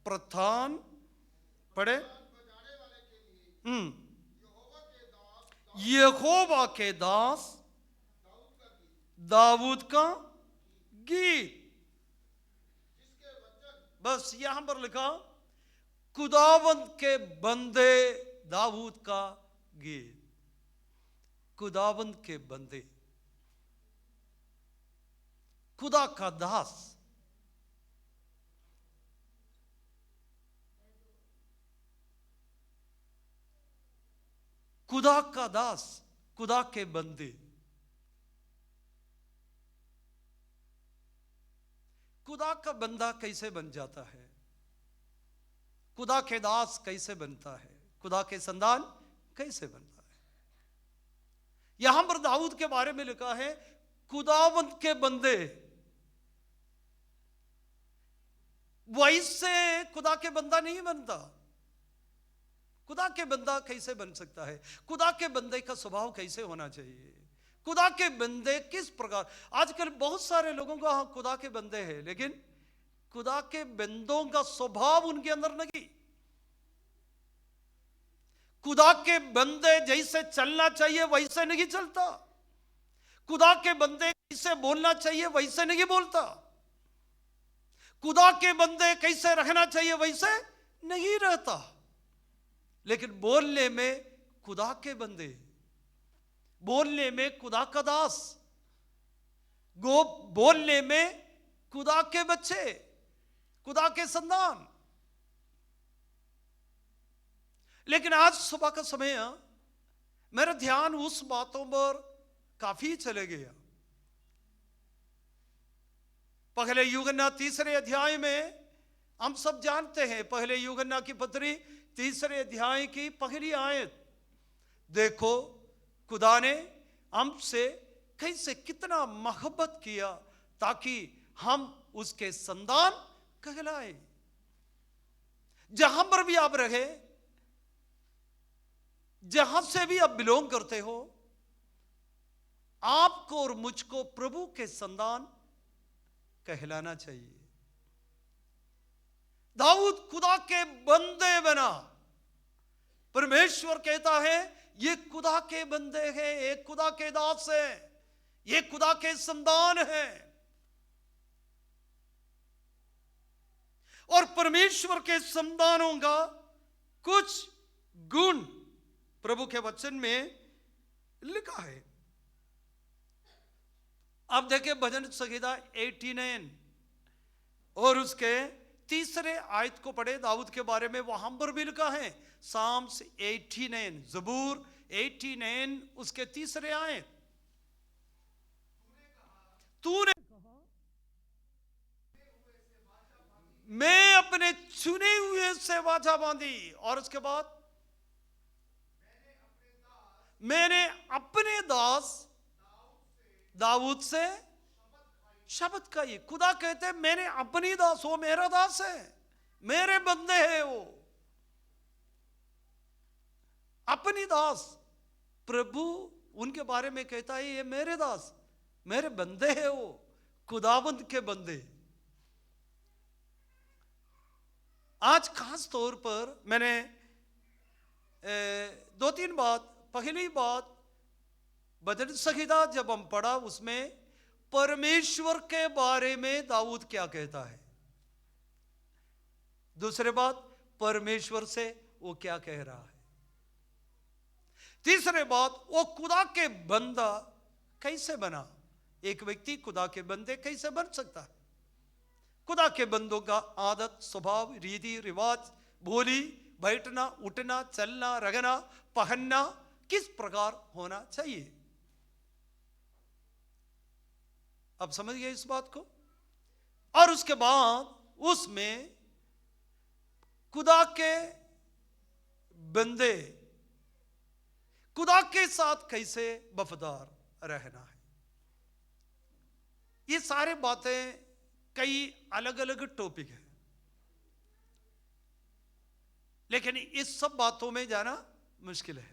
प्रधान, पढ़े, यहोवा के दास दाऊद का गीत। बस यहां पर लिखा खुदावंद के बंदे दाऊद का गीत। खुदावंद के बंदे, खुदा का दास, खुदा का दास, खुदा के बंदे। खुदा का बंदा कैसे बन जाता है? खुदा के दास कैसे बनता है? खुदा के संतान कैसे बनता है। यहां पर दाऊद के बारे में लिखा है खुदावंत के बंदे वैसे खुदा के बंदा नहीं बनता। खुदा के बंदा कैसे बन सकता है? खुदा के बंदे का स्वभाव कैसे होना चाहिए? खुदा के बंदे किस प्रकार? आजकल बहुत सारे लोगों को हाँ खुदा के बंदे हैं, लेकिन खुदा के बंदों का स्वभाव उनके अंदर नहीं। खुदा के बंदे जैसे चलना चाहिए वैसे नहीं चलता। खुदा के बंदे कैसे बोलना चाहिए वैसे नहीं बोलता। खुदा के बंदे कैसे रहना चाहिए वैसे नहीं रहता। लेकिन बोलने में खुदा के बंदे, बोलने में खुदा का दास, बोलने में खुदा के बच्चे, खुदा के संतान। लेकिन आज सुबह का समय मेरा ध्यान उस बातों पर काफी चले गया। पहले यूहन्ना 3 अध्याय में हम सब जानते हैं, पहले यूहन्ना की पत्री 3 अध्याय की पहली आयत, देखो खुदा ने हमसे कैसे कितना मोहब्बत किया ताकि हम उसके संतान कहलाए। जहां पर भी आप रहे, जहां से भी आप बिलोंग करते हो, आपको और मुझको प्रभु के संतान कहलाना चाहिए। दाऊद खुदा के बंदे बना। परमेश्वर कहता है ये खुदा के बंदे हैं, ये खुदा के दास हैं, ये खुदा के संतान हैं। और परमेश्वर के संतानों का कुछ गुण प्रभु के वचन में लिखा है। अब देखिए भजन संहिता 89 और उसके 3 आयत को पढ़े। दाऊद के बारे में वहां पर भी लिखा है, साम्स 89, जबूर 89 उसके 3 आयत। तूने कहा मैं अपने चुने हुए से वाचा बांधी, और उसके बाद मैंने अपने दास दाऊद से शब्द खाई। खुदा कहते हैं मैंने अपनी दास, वो मेरा दास है, मेरे बंदे हैं वो, अपनी दास। प्रभु उनके बारे में कहता है ये मेरे दास, मेरे बंदे हैं वो, खुदाबंद के बंदे। आज खास तौर पर मैंने 2-3 बात, पहली बात भजन संहिता जब हम पढ़ा उसमें परमेश्वर के बारे में दाऊद क्या कहता है। दूसरी बात परमेश्वर से वो क्या कह रहा है। तीसरी बात वो खुदा के बंदा कैसे बना। एक व्यक्ति खुदा के बंदे कैसे बन सकता है। खुदा के बंदों का आदत, स्वभाव, रीति रिवाज, बोली, बैठना, उठना, चलना, रहना, पहनना किस प्रकार होना चाहिए। अब समझ गए इस बात को। और उसके बाद उसमें खुदा के बंदे खुदा के साथ कैसे वफादार रहना है। ये सारे बातें कई अलग अलग टॉपिक है, लेकिन इस सब बातों में जाना मुश्किल है।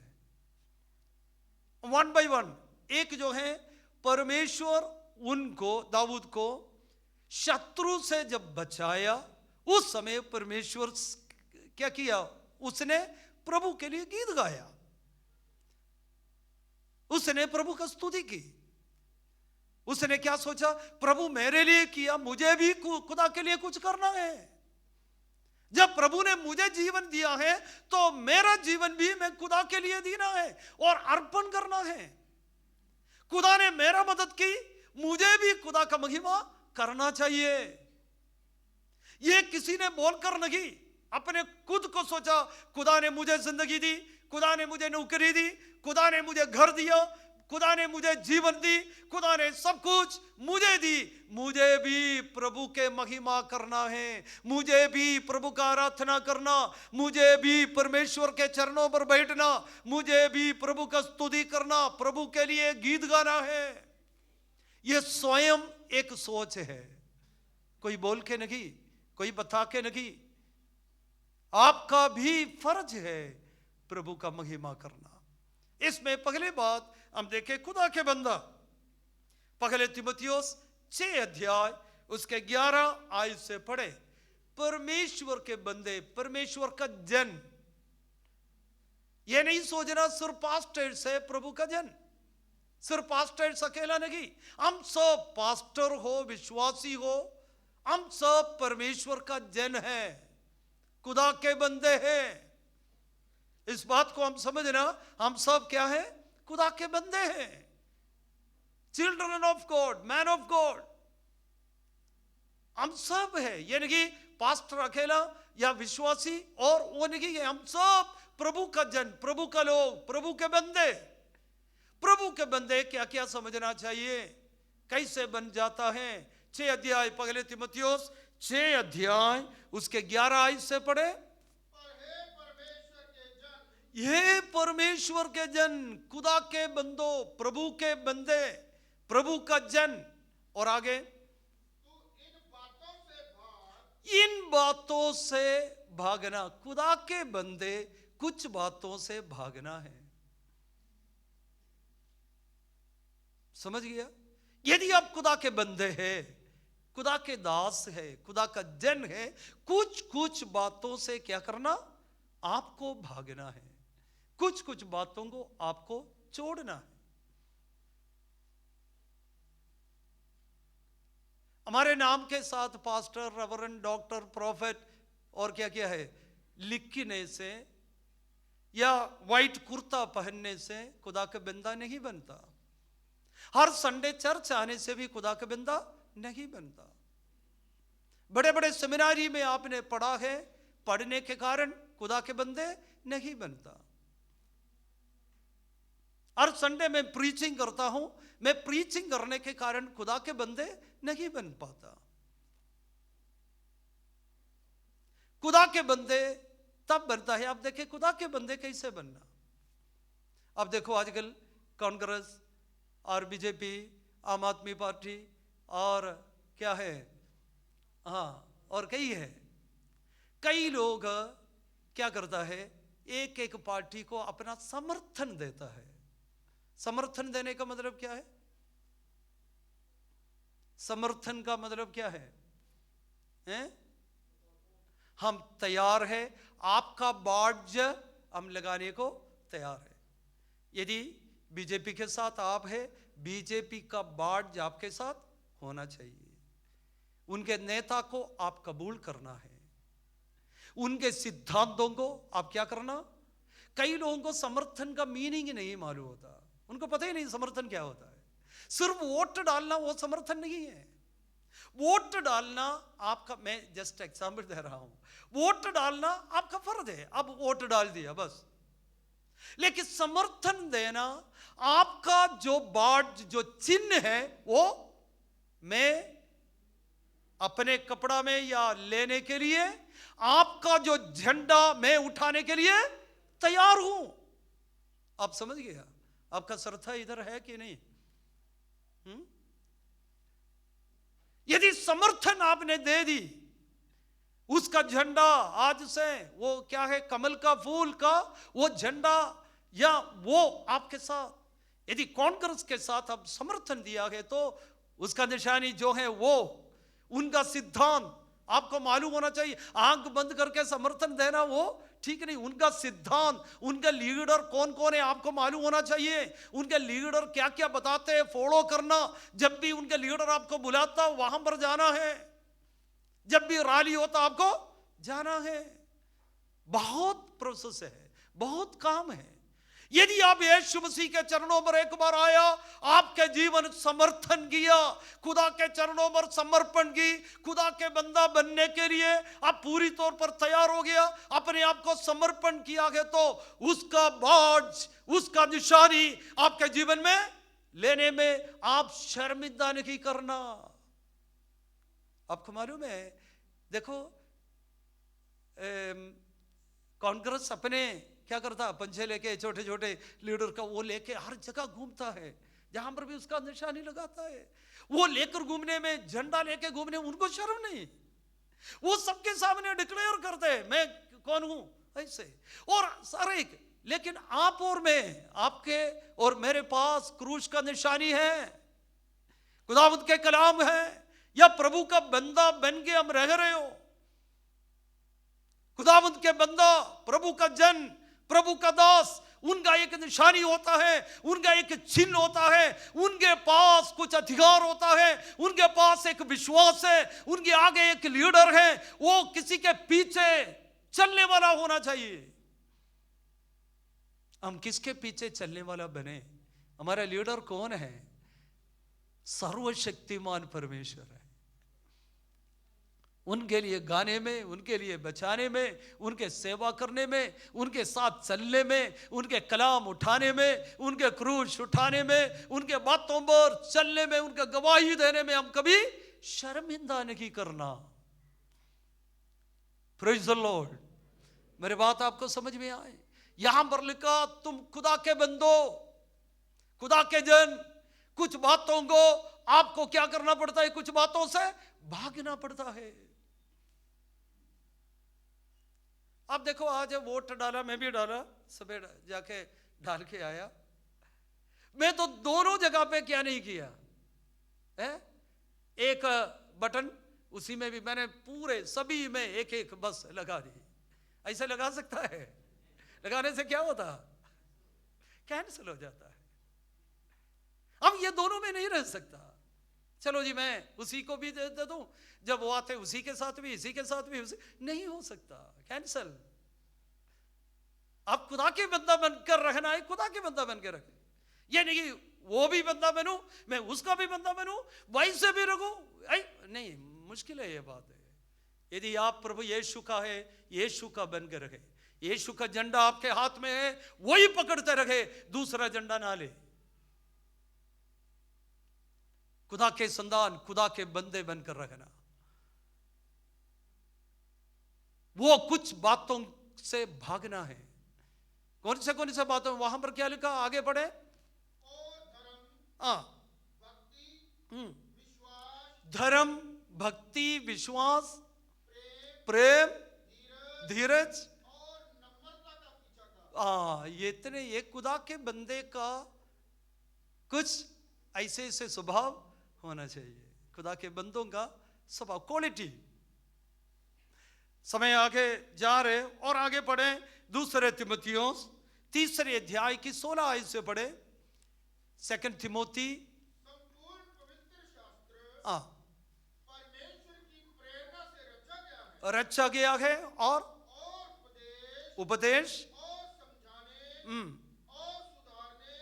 1 बाय 1 एक जो है, परमेश्वर उनको, दाऊद को शत्रु से जब बचाया, उस समय परमेश्वर क्या किया, उसने प्रभु के लिए गीत गाया, उसने प्रभु का स्तुति की। उसने क्या सोचा, प्रभु मेरे लिए किया, मुझे भी खुदा के लिए कुछ करना है। जब प्रभु ने मुझे जीवन दिया है तो मेरा जीवन भी मैं खुदा के लिए देना है और अर्पण करना है। खुदा ने मेरा मदद की, मुझे भी खुदा का महिमा करना चाहिए। ये किसी ने बोलकर नहीं, अपने खुद को सोचा खुदा ने मुझे जिंदगी दी, खुदा ने मुझे नौकरी दी, खुदा ने मुझे घर दिया, खुदा ने मुझे जीवन दी, खुदा ने सब कुछ मुझे दी, मुझे भी प्रभु के महिमा करना है, मुझे भी प्रभु का आराधना करना, मुझे भी परमेश्वर के चरणों पर बैठना, मुझे भी प्रभु का स्तुति करना, प्रभु के लिए गीत गाना है। यह स्वयं एक सोच है, कोई बोल के नहीं, कोई बता के नहीं। आपका भी फर्ज है प्रभु का महिमा करना। इसमें पहली बात हम देखें, खुदा के बंदा, पहले तिमुथियुस 6 अध्याय उसके 11 आयत से पढ़े। परमेश्वर के बंदे, परमेश्वर का जन, यह नहीं सोचना सिर्फ पास्टर्स है प्रभु का जन, सिर्फ पास्टर्स अकेला नहीं। हम सब पास्टर हो, विश्वासी हो, हम सब परमेश्वर का जन है, खुदा के बंदे हैं। इस बात को हम समझना, हम सब क्या है? खुदा के बंदे हैं, children of God, man of God, हम सब है। ये नहीं पास्टर अकेला या विश्वासी और वो नहीं है, हम सब प्रभु का जन, प्रभु का लोग, प्रभु के बंदे। प्रभु के बंदे क्या क्या समझना चाहिए, कैसे बन जाता है? 6 अध्याय पहले तिमुथियुस 6 अध्याय उसके 11 आयत से पढ़े। ये परमेश्वर के जन, खुदा के बंदो, प्रभु के बंदे, प्रभु का जन, और आगे इन बातों से भागना। खुदा के बंदे कुछ बातों से भागना है, समझ गया? यदि आप खुदा के बंदे हैं, खुदा के दास है, खुदा का जन है, कुछ बातों से क्या करना? आपको भागना है, कुछ बातों को आपको छोड़ना है। हमारे नाम के साथ पास्टर, रेवरेंड, डॉक्टर, प्रॉफेट और क्या क्या है लिखने से या व्हाइट कुर्ता पहनने से खुदा का बंदा नहीं बनता। हर संडे चर्च आने से भी खुदा का बंदा नहीं बनता। बड़े बड़े सेमिनारी में आपने पढ़ा है, पढ़ने के कारण खुदा के बंदे नहीं बनता। हर संडे में प्रीचिंग करता हूं, मैं प्रीचिंग करने के कारण खुदा के बंदे नहीं बन पाता। खुदा के बंदे तब बनता है, आप देखिए खुदा के बंदे कैसे बनना। अब देखो आजकल कांग्रेस और बीजेपी, आम आदमी पार्टी और क्या है, हाँ और कई है, कई लोग क्या करता है, एक एक पार्टी को अपना समर्थन देता है। समर्थन देने का मतलब क्या है? समर्थन का मतलब क्या है? हम तैयार है, आपका बार्ज हम लगाने को तैयार है। यदि बीजेपी के साथ आप है, बीजेपी का बार्ज आपके साथ होना चाहिए। उनके नेता को आप कबूल करना है, उनके सिद्धांतों को आप क्या करना। कई लोगों को समर्थन का मीनिंग ही नहीं मालूम होता, उनको पता ही नहीं समर्थन क्या होता है। सिर्फ वोट डालना वो समर्थन नहीं है। वोट डालना आपका, मैं जस्ट एग्जांपल दे रहा हूं, वोट डालना आपका फर्ज है, अब वोट डाल दिया बस। लेकिन समर्थन देना आपका जो बार्ज, जो चिन्ह है, वो मैं अपने कपड़ा में या लेने के लिए, आपका जो झंडा मैं उठाने के लिए तैयार हूं। आप समझ गया? आपका श्रद्धा इधर है कि नहीं? यदि समर्थन आपने दे दी, उसका झंडा आज से वो क्या है, कमल का फूल का वो झंडा, या वो आपके साथ, यदि कांग्रेस के साथ आप समर्थन दिया है तो उसका निशानी जो है वो उनका सिद्धांत आपको मालूम होना चाहिए। आंख बंद करके समर्थन देना वो ठीक नहीं। उनका सिद्धांत, उनके लीडर कौन कौन है आपको मालूम होना चाहिए। उनके लीडर क्या क्या बताते हैं, फॉलो करना। जब भी उनके लीडर आपको बुलाता वहां पर जाना है, जब भी रैली होता आपको जाना है। बहुत प्रोसेस है, बहुत काम है। यदि आप यीशु मसीह के चरणों पर एक बार आया, आपके जीवन समर्थन किया, खुदा के चरणों पर समर्पण की, खुदा के बंदा बनने के लिए आप पूरी तौर पर तैयार हो गया, अपने आप को समर्पण किया है, तो उसका बाज, उसका निशानी आपके जीवन में लेने में आप शर्मिंदा नहीं करना। आपको मालूम है, देखो कांग्रेस अपने क्या करता, पंजे लेके छोटे छोटे लीडर का वो लेके हर जगह घूमता है, जहां पर भी उसका निशानी लगाता है। वो लेकर घूमने में, झंडा लेके घूमने, उनको शर्म नहीं। वो सबके सामने डिक्लेयर करते हैं मैं कौन हूं, ऐसे। और सारे, लेकिन आप और मैं, आपके और मेरे पास क्रूस का निशानी है, खुदावंद के कलाम है, या प्रभु का बंदा बन के हम रह रहे हो। खुदावंद के बंदा, प्रभु का जन, प्रभु का दास, उनका एक निशानी होता है, उनका एक चिन्ह होता है, उनके पास कुछ अधिकार होता है, उनके पास एक विश्वास है, उनके आगे एक लीडर है, वो किसी के पीछे चलने वाला होना चाहिए। हम किसके पीछे चलने वाला बने? हमारा लीडर कौन है? सर्वशक्तिमान परमेश्वर है। उनके लिए गाने में, उनके लिए बचाने में, उनके सेवा करने में, उनके साथ चलने में, उनके कलाम उठाने में, उनके क्रूस उठाने में, उनके बातों पर चलने में, उनका गवाही देने में हम कभी शर्मिंदा नहीं करना। Praise the Lord. मेरी बात आपको समझ में आए? यहां पर लिखा तुम खुदा के बंदो, खुदा के जन, कुछ बातों को आपको क्या करना पड़ता है? कुछ बातों से भागना पड़ता है। अब देखो, आज वोट डाला, मैं भी डाला, सुबह जाके डाल के आया। मैं तो दोनों जगह पे क्या नहीं किया है, एक बटन, उसी में भी मैंने पूरे सभी में एक एक बस लगा दी। ऐसे लगा सकता है? लगाने से क्या होता? कैंसिल हो जाता है। अब ये दोनों में नहीं रह सकता। चलो जी मैं उसी को भी दे दूं, जब वो आते उसी के साथ भी, इसी के साथ भी, उसी, नहीं हो सकता, कैंसल। आप खुदा के बंदा बनकर रहना है, खुदा के बंदा बनकर रखे। ये नहीं वो भी बंदा बनूं, मैं उसका भी बंदा बनूं, वैसे भी रखूं, नहीं, मुश्किल है ये बात है। यदि आप प्रभु यीशु का है, यीशु का बनकर रखे, यीशु का झंडा आपके हाथ में है, वही पकड़ते रखे, दूसरा झंडा ना ले। खुदा के संतान, खुदा के बंदे बनकर रखना। वो कुछ बातों से भागना है। कौन से बातों? वहां पर क्या लिखा, आगे पढ़े। धर्म, भक्ति, विश्वास, प्रेम, धीरज, ये इतने, ये खुदा के बंदे का कुछ ऐसे ऐसे स्वभाव होना चाहिए। खुदा के बंदों का स्वभाव, क्वालिटी। समय आगे जा रहे और आगे पढ़े, दूसरे तिमोथियोस 3 अध्याय की 16 आयत से पढ़े। 2 तिमोथी संपूर्ण पवित्र शास्त्र परमेश्वर की प्रेरणा से रचा गया है और उपदेश और समझाने और सुधारने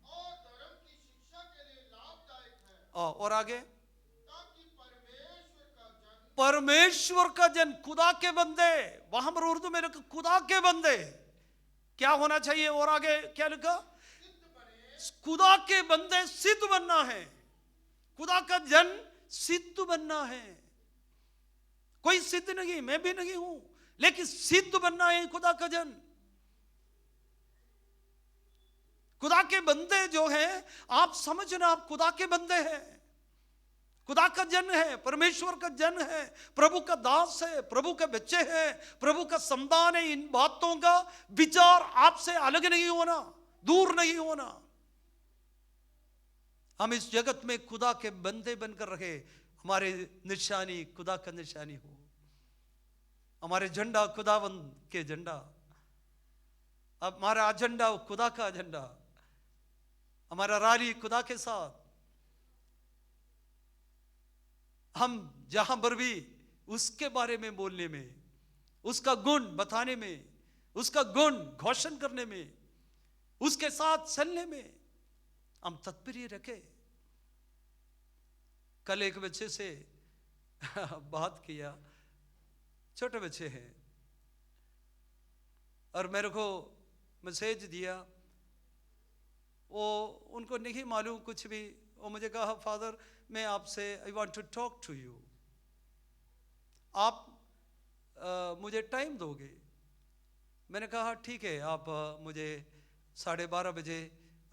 और धर्म की शिक्षा के लिए लाभदायक है, और आगे, ताकि परमेश्वर का जन, खुदा के बंदे, वहां पर उर्दू में लिखा खुदा के बंदे क्या होना चाहिए, और आगे क्या लिखा, खुदा के बंदे सिद्ध बनना है, खुदा का जन सिद्ध बनना है। कोई सिद्ध नहीं, मैं भी नहीं हूं, लेकिन सिद्ध बनना है खुदा का जन। खुदा के बंदे जो हैं, आप समझना, आप खुदा के बंदे हैं, खुदा का जन है, परमेश्वर का जन है, प्रभु का दास है, प्रभु के बच्चे हैं, प्रभु का संतान है। इन बातों का विचार आपसे अलग नहीं होना, दूर नहीं होना। हम इस जगत में खुदा के बंदे बनकर रहे, हमारे निशानी खुदा का निशानी हो, हमारे झंडा खुदावंद के झंडा, अब हमारा एजेंडा खुदा का एजेंडा, हमारा रैली खुदा के साथ। हम जहां पर भी उसके बारे में बोलने में, उसका गुण बताने में, उसका गुण घोषण करने में, उसके साथ चलने में हम तत्पर रखे। कल एक बच्चे से बात किया, छोटे बच्चे हैं, और मेरे को मैसेज दिया, वो उनको नहीं मालूम कुछ भी। वो मुझे कहा फादर मैं आपसे I want to talk to you, आप मुझे टाइम दोगे? मैंने कहा ठीक है, आप मुझे 12:30 बजे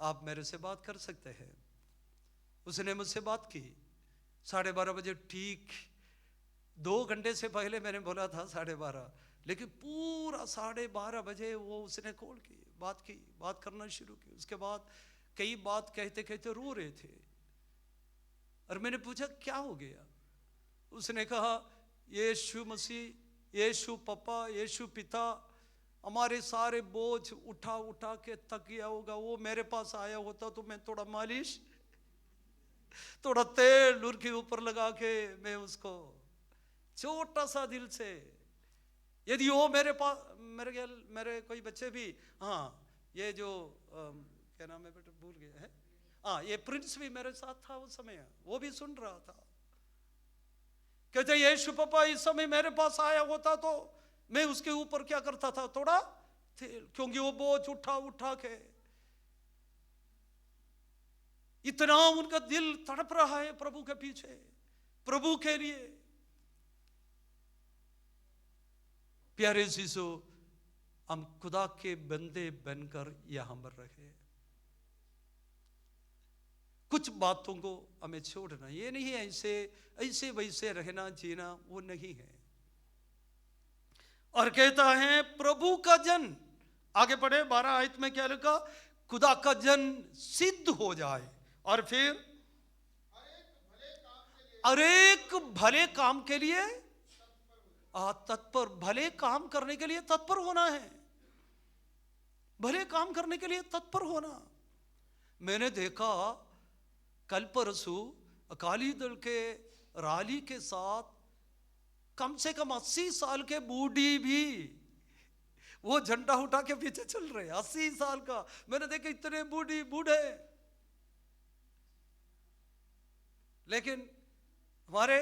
आप मेरे से बात कर सकते हैं। उसने मुझसे बात की 12:30 बजे, ठीक 2 घंटे से पहले मैंने बोला था 12:30, लेकिन पूरा 12:30 बजे वो उसने कॉल की, बात करना शुरू की। उसके बाद कई बात कहते कहते रो रहे थे और मैंने पूछा क्या हो गया? उसने कहा यीशु मसीह, यीशु पापा, यीशु पिता हमारे सारे बोझ उठा उठा के थक गया होगा, वो मेरे पास आया होता तो मैं थोड़ा मालिश, थोड़ा तेल नूर के ऊपर लगा के मैं उसको छोटा सा दिल से, यदि वो मेरे पास, मेरे ख्याल मेरे कोई बच्चे भी, हाँ ये जो क्या नाम है बेटा भूल गया है, हाँ ये प्रिंस भी मेरे साथ था उस समय, वो भी सुन रहा था। कहते यीशु पापा इस समय मेरे पास आया होता तो मैं उसके ऊपर क्या करता था, थोड़ा तेल, क्योंकि वो बोझ उठा उठा के इतना उनका दिल तड़प रहा है प्रभु के पीछे, प्रभु के लिए। प्यारे शिशु, हम खुदा के बंदे बनकर यहां पर रहे। कुछ बातों को हमें छोड़ना, ये नहीं है ऐसे वैसे रहना जीना, वो नहीं है। और कहता है प्रभु का जन, आगे पढ़े 12 आयत में क्या लिखा, खुदा का जन सिद्ध हो जाए और फिर हर एक भले काम के लिए तत्पर, भले काम करने के लिए तत्पर होना है, भले काम करने के लिए तत्पर होना। मैंने देखा कल परसों अकाली दल के रैली के साथ कम से कम 80 साल के बूढ़ी भी वो झंडा उठा के पीछे चल रहे, 80 साल का। मैंने देखा इतने बूढ़े, लेकिन हमारे,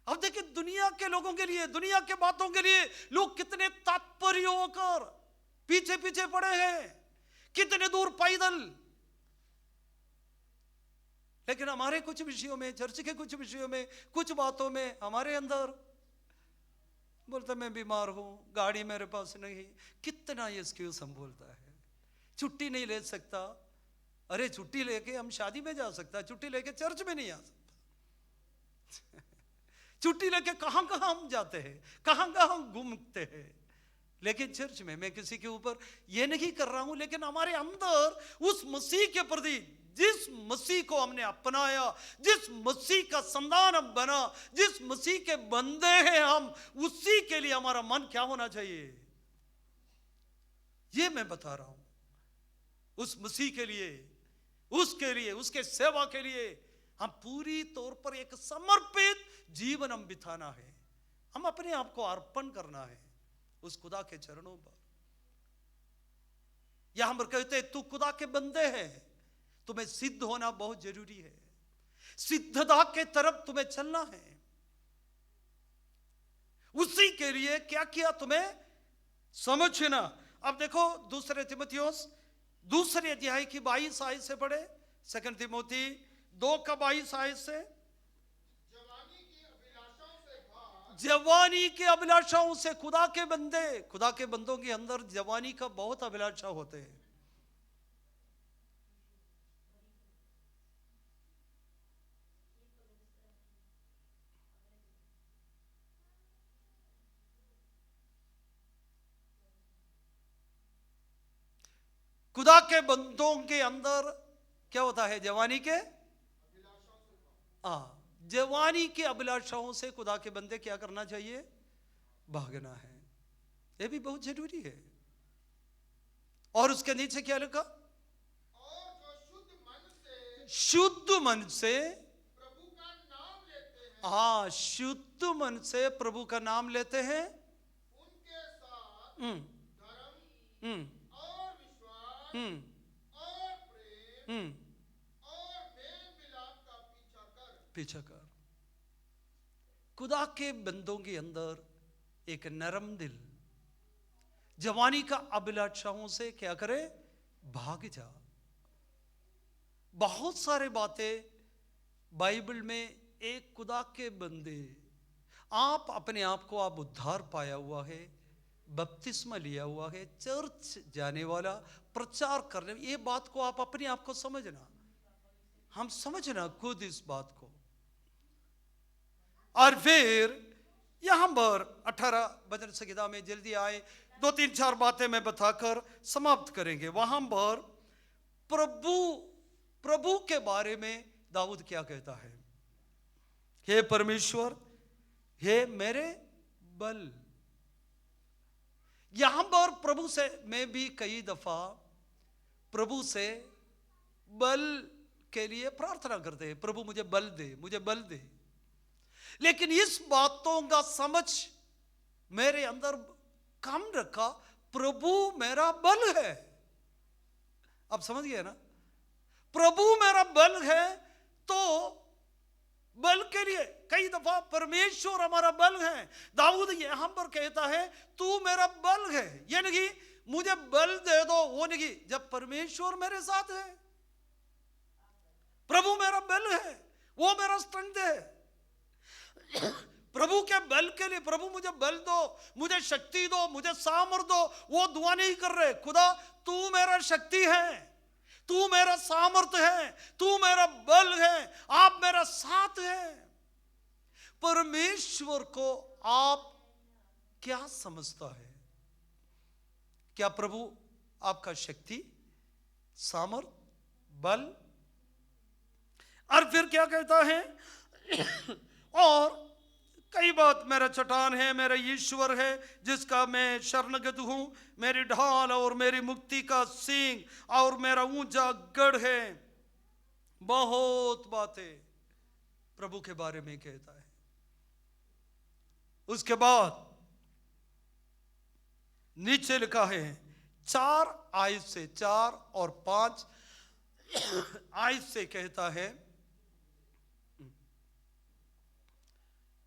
अब देखिए दुनिया के लोगों के लिए, दुनिया के बातों के लिए लोग कितने तात्पर्य होकर पीछे पीछे पड़े हैं, कितने दूर पैदल। लेकिन हमारे कुछ विषयों में, चर्च के कुछ विषयों में, कुछ बातों में हमारे अंदर बोलता मैं बीमार हूं, गाड़ी मेरे पास नहीं, कितना ये एक्सक्यूज हम बोलता है, छुट्टी नहीं ले सकता। अरे छुट्टी लेके हम शादी में जा सकता है, छुट्टी लेके चर्च में नहीं आ सकता। छुट्टी लेके कहां कहां हम जाते हैं, कहां कहां हम घूमते हैं, लेकिन चर्च में, मैं किसी के ऊपर ये नहीं कर रहा हूं, लेकिन हमारे अंदर उस मसीह के प्रति, जिस मसीह को हमने अपनाया, जिस मसीह का संतान हम बना, जिस मसीह के बंदे हैं हम, उसी के लिए हमारा मन क्या होना चाहिए, ये मैं बता रहा हूं। उस मसीह के लिए, उसके लिए, उसके सेवा के लिए हम पूरी तौर पर एक समर्पित जीवन हम बिताना है, हम अपने आप को अर्पण करना है उस खुदा के चरणों पर। यहां पर कहते हैं तू खुदा के बंदे हैं, तुम्हें सिद्ध होना बहुत जरूरी है, सिद्धता के तरफ तुम्हें चलना है। उसी के लिए क्या किया तुम्हें समझना। अब देखो 2 तिमुथियुस 2 अध्याय की 22 आयत से पढ़े, 2 तिमोथी 2 का 22 आयत से। जवानी के अभिलाषाओं से खुदा के बंदे, खुदा के बंदों के अंदर जवानी का बहुत अभिलाषा होते हैं। खुदा के बंदों के अंदर क्या होता है, जवानी के, जवानी के अभिलाषाओं से खुदा के बंदे क्या करना चाहिए, भागना है। यह भी बहुत जरूरी है। और उसके नीचे क्या लिखा, शुद्ध मन से प्रभु का नाम लेते हैं, हाँ शुद्ध मन से प्रभु का नाम लेते हैं, उनके साथ हम्म धर्म हम्म और विश्वास हम्म और प्रेम हम्म और मेल मिलाप का पीछा कर। खुदा के बंदों के अंदर एक नरम दिल, जवानी का अभिलाषाओं से क्या करे, भाग जा। बहुत सारे बातें बाइबल में एक खुदा के बंदे, आप अपने आप को आप उद्धार पाया हुआ है, बपतिस्मा लिया हुआ है, चर्च जाने वाला, प्रचार करने, ये बात को आप अपने आप को समझना, हम समझना खुद इस बात को। और फिर यहां पर 18 वचन संहिता में जल्दी आए, 2-3-4 बातें मैं बताकर समाप्त करेंगे। वहां पर प्रभु के बारे में दाऊद क्या कहता है? हे परमेश्वर, हे मेरे बल। यहां पर प्रभु से मैं भी कई दफा प्रभु से बल के लिए प्रार्थना करते हैं, प्रभु मुझे बल दे, मुझे बल दे। लेकिन इस बातों का समझ मेरे अंदर कम रखा, प्रभु मेरा बल है। अब समझ गए ना, प्रभु मेरा बल है, तो बल के लिए कई दफा परमेश्वर हमारा बल है। दाऊद यहां पर कहता है तू मेरा बल है, यानी कि मुझे बल दे दो, वो नहीं, जब परमेश्वर मेरे साथ है, प्रभु मेरा बल है, वो मेरा स्ट्रेंथ है। प्रभु के बल के लिए, प्रभु मुझे बल दो, मुझे शक्ति दो, मुझे सामर्थ दो, वो दुआ नहीं कर रहे। खुदा तू मेरा शक्ति है, तू मेरा सामर्थ्य है, तू मेरा बल है, आप मेरा साथ है। परमेश्वर को आप क्या समझता है? क्या प्रभु आपका शक्ति, सामर्थ, बल? और फिर क्या कहता है? और कई बात, मेरा चट्टान है, मेरा ईश्वर है, जिसका मैं शरणगत हूं, मेरी ढाल और मेरी मुक्ति का सींग और मेरा ऊंचा गढ़ है। बहुत बातें प्रभु के बारे में कहता है। उसके बाद नीचे लिखा है 4 आयत से, 4 और 5 आयत से कहता है,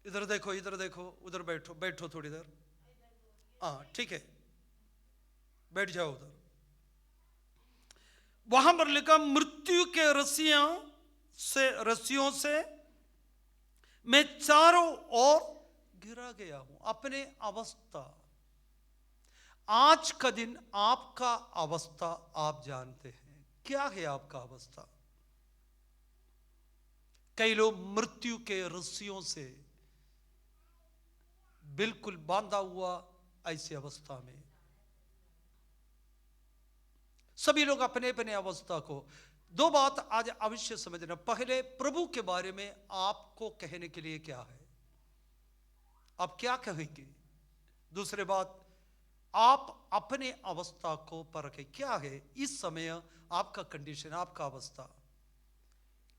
इधर देखो, इधर देखो, उधर बैठो, बैठो थोड़ी देर, हाँ ठीक है, बैठ जाओ उधर। वहां पर लिखा, मृत्यु के रस्सियों से मैं चारों ओर गिरा गया हूं। अपने अवस्था, आज का दिन आपका अवस्था आप जानते हैं, क्या है आपका अवस्था? कई लोग मृत्यु के रस्सियों से बिल्कुल बांधा हुआ ऐसी अवस्था में, सभी लोग अपने अपने अवस्था को। 2 बात आज अवश्य समझना। पहले, प्रभु के बारे में आपको कहने के लिए क्या है, आप क्या कहेंगे? दूसरी बात, आप अपने अवस्था को परखें, क्या है इस समय आपका कंडीशन, आपका अवस्था,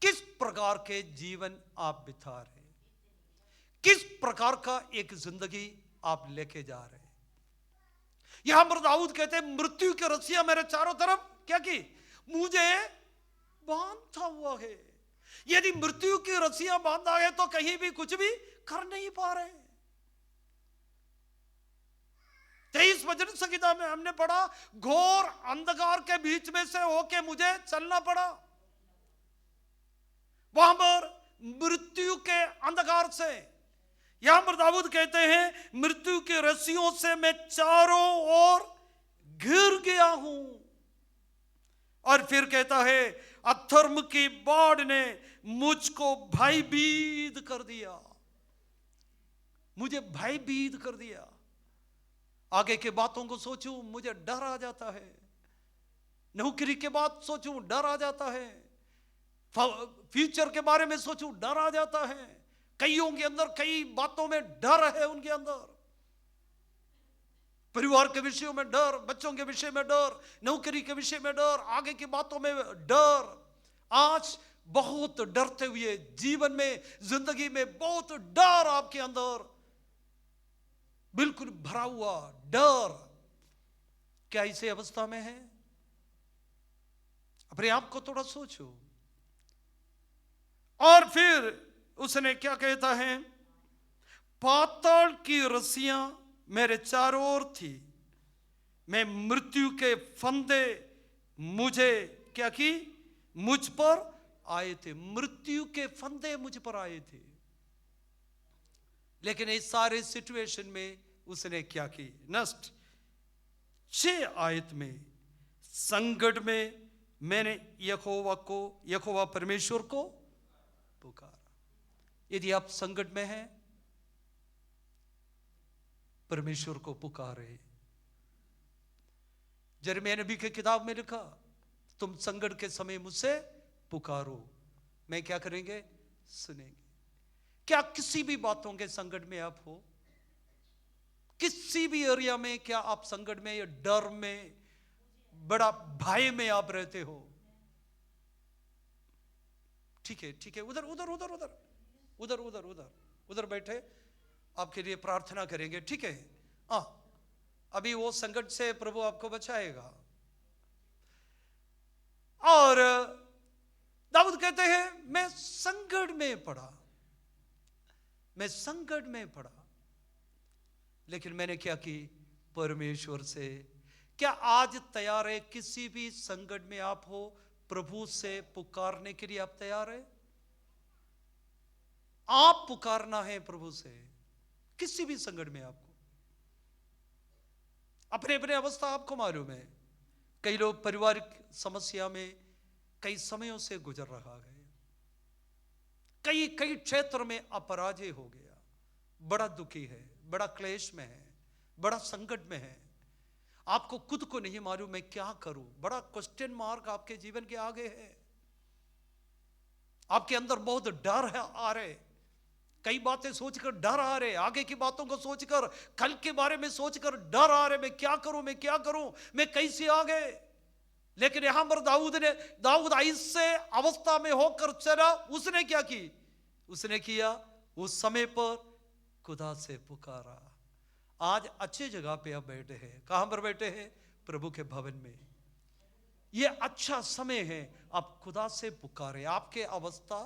किस प्रकार के जीवन आप बिता रहे, किस प्रकार का एक जिंदगी आप लेके जा रहे हैं। यहां पर दाऊद कहते हैं, मृत्यु की रस्सियां मेरे चारों तरफ क्या की, मुझे बांधा हुआ है। यदि मृत्यु की रस्सियां बांधा है तो कहीं भी कुछ भी कर नहीं पा रहे। 23 वचन संहिता में हमने पढ़ा, घोर अंधकार के बीच में से होके मुझे चलना पड़ा। वहां पर मृत्यु के अंधकार से, यहां पर दाऊद कहते हैं, मृत्यु की रस्सियों से मैं चारों ओर घिर गया हूं। और फिर कहता है, अधर्म की बाढ़ ने मुझको भयभीत कर दिया, मुझे भयभीत कर दिया। आगे के बातों को सोचूं मुझे डर आ जाता है, नौकरी के बात सोचूं डर आ जाता है, फ्यूचर के बारे में सोचूं डर आ जाता है। कईयों के अंदर कई बातों में डर है, उनके अंदर परिवार के विषयों में डर, बच्चों के विषय में डर, नौकरी के विषय में डर, आगे की बातों में डर। आज बहुत डरते हुए जीवन में, जिंदगी में बहुत डर आपके अंदर बिल्कुल भरा हुआ डर। क्या इसी अवस्था में है? अपने आप को थोड़ा सोचो। और फिर उसने क्या कहता है, पाताल की रस्सियां मेरे चारों ओर थी, मैं मृत्यु के फंदे मुझे क्या की, मुझ पर आए थे, मृत्यु के फंदे मुझ पर आए थे। लेकिन इस सारे सिचुएशन में उसने क्या की, नष्ट 6 आयत में, संकट में मैंने यहोवा परमेश्वर को पुकारा। यदि आप संकट में हैं, परमेश्वर को पुकारे। यिर्मयाह नबी की किताब में लिखा, तुम संकट के समय मुझसे पुकारो, मैं क्या करेंगे, सुनेंगे। क्या किसी भी बातों के संकट में आप हो, किसी भी एरिया में, क्या आप संकट में या डर में, बड़ा भय में आप रहते हो? ठीक है, ठीक है, उधर उधर उधर उधर उधर उधर उधर उधर बैठे, आपके लिए प्रार्थना करेंगे, ठीक है। हाँ, अभी वो संकट से प्रभु आपको बचाएगा। और दाऊद कहते हैं, मैं संकट में पड़ा, मैं संकट में पड़ा, लेकिन मैंने क्या की, परमेश्वर से। क्या आज तैयार है, किसी भी संकट में आप हो, प्रभु से पुकारने के लिए आप तैयार है? आप पुकारना है प्रभु से, किसी भी संकट में आपको। अपने अपने अवस्था आपको मालूम है। कई लोग पारिवारिक समस्या में कई समयों से गुजर रहा है, कई कई क्षेत्र में अपराजय हो गया, बड़ा दुखी है, बड़ा क्लेश में है, बड़ा संकट में है। आपको खुद को नहीं मालूम मैं क्या करूं, बड़ा क्वेश्चन मार्क आपके जीवन के आगे है। आपके अंदर बहुत डर है आ रहे, कई बातें सोचकर डर आ रहे, आगे की बातों को सोचकर, कल के बारे में सोचकर डर आ रहे, मैं क्या करूं, मैं क्या करूं, मैं कैसे आगे। लेकिन यहां पर दाऊद ऐसे अवस्था में होकर चला, उसने क्या की, उसने किया, उस समय पर खुदा से पुकारा। आज अच्छे जगह पे आप बैठे हैं, कहां पर बैठे हैं, प्रभु के भवन में। यह अच्छा समय है, आप खुदा से पुकारे। आपके अवस्था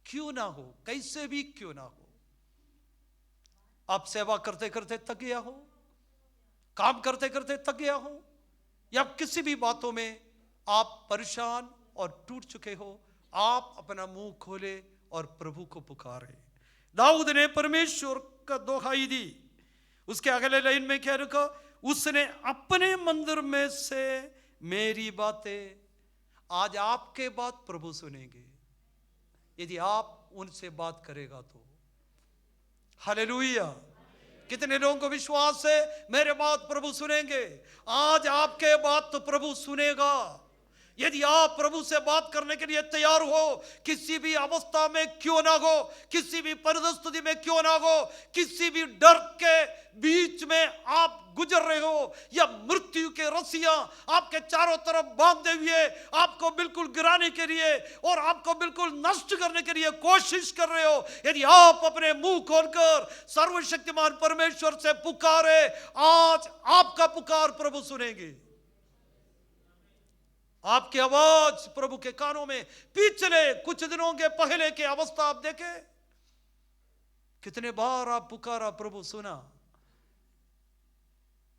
क्यों ना हो, कैसे भी क्यों ना हो, आप सेवा करते करते थक गया हो, काम करते करते थक गया हो, या किसी भी बातों में आप परेशान और टूट चुके हो, आप अपना मुंह खोले और प्रभु को पुकारे। दाऊद ने परमेश्वर का दोहाई दी। उसके अगले लाइन में क्या लिखा, उसने अपने मंदिर में से मेरी बातें। आज आपके बात प्रभु सुनेंगे यदि आप उनसे बात करेगा तो। हालेलुया। कितने लोगों को विश्वास है मेरे बात प्रभु सुनेंगे? आज आपके बात तो प्रभु सुनेगा यदि आप प्रभु से बात करने के लिए तैयार हो। किसी भी अवस्था में क्यों ना हो, किसी भी परिस्थिति में क्यों ना हो, किसी भी डर के बीच में आप गुजर रहे हो, या मृत्यु के रस्सियां आपके चारों तरफ बांधे हुए आपको बिल्कुल गिराने के लिए और आपको बिल्कुल नष्ट करने के लिए कोशिश कर रहे हो, यदि आप अपने मुंह खोलकर सर्वशक्तिमान परमेश्वर से पुकारे, आज आपका पुकार प्रभु सुनेंगे। आपकी आवाज प्रभु के कानों में। पिछले कुछ दिनों के पहले की अवस्था आप देखें, कितने बार आप पुकारा, प्रभु सुना।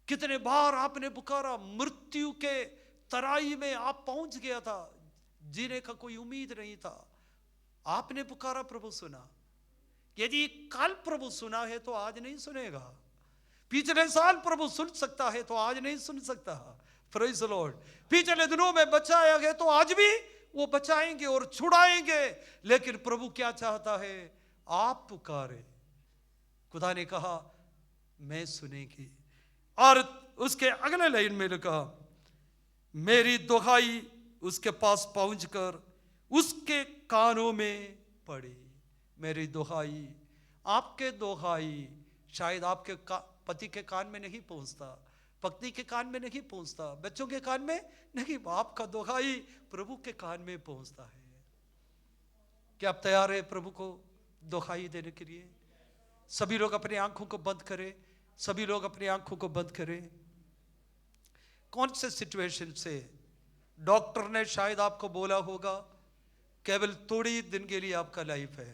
कितने बार आपने पुकारा, मृत्यु के तराई में आप पहुंच गया था, जीने का कोई उम्मीद नहीं था, आपने पुकारा, प्रभु सुना। यदि कल प्रभु सुना है तो आज नहीं सुनेगा। पिछले साल प्रभु सुन सकता है तो आज नहीं सुन सकता। Praise the Lord. पिछले दिनों में बचाया गया तो आज भी वो बचाएंगे और छुड़ाएंगे। लेकिन प्रभु क्या चाहता है, आप पुकारे। खुदा ने कहा मैं सुनेगी। और उसके अगले लाइन में लिखा, मेरी दुहाई उसके पास पहुंचकर उसके कानों में पड़ी। मेरी दुहाई, आपके दुहाई शायद आपके पति के कान में नहीं पहुंचता, पत्नी के कान में नहीं पहुंचता, बच्चों के कान में नहीं, आपका दुहाई प्रभु के कान में पहुंचता है। क्या आप तैयार है प्रभु को दुहाई देने के लिए? सभी लोग अपनी आंखों को बंद करें, सभी लोग अपनी आंखों को बंद करें। कौन से सिचुएशन से डॉक्टर ने शायद आपको बोला होगा केवल थोड़ी दिन के लिए आपका लाइफ है,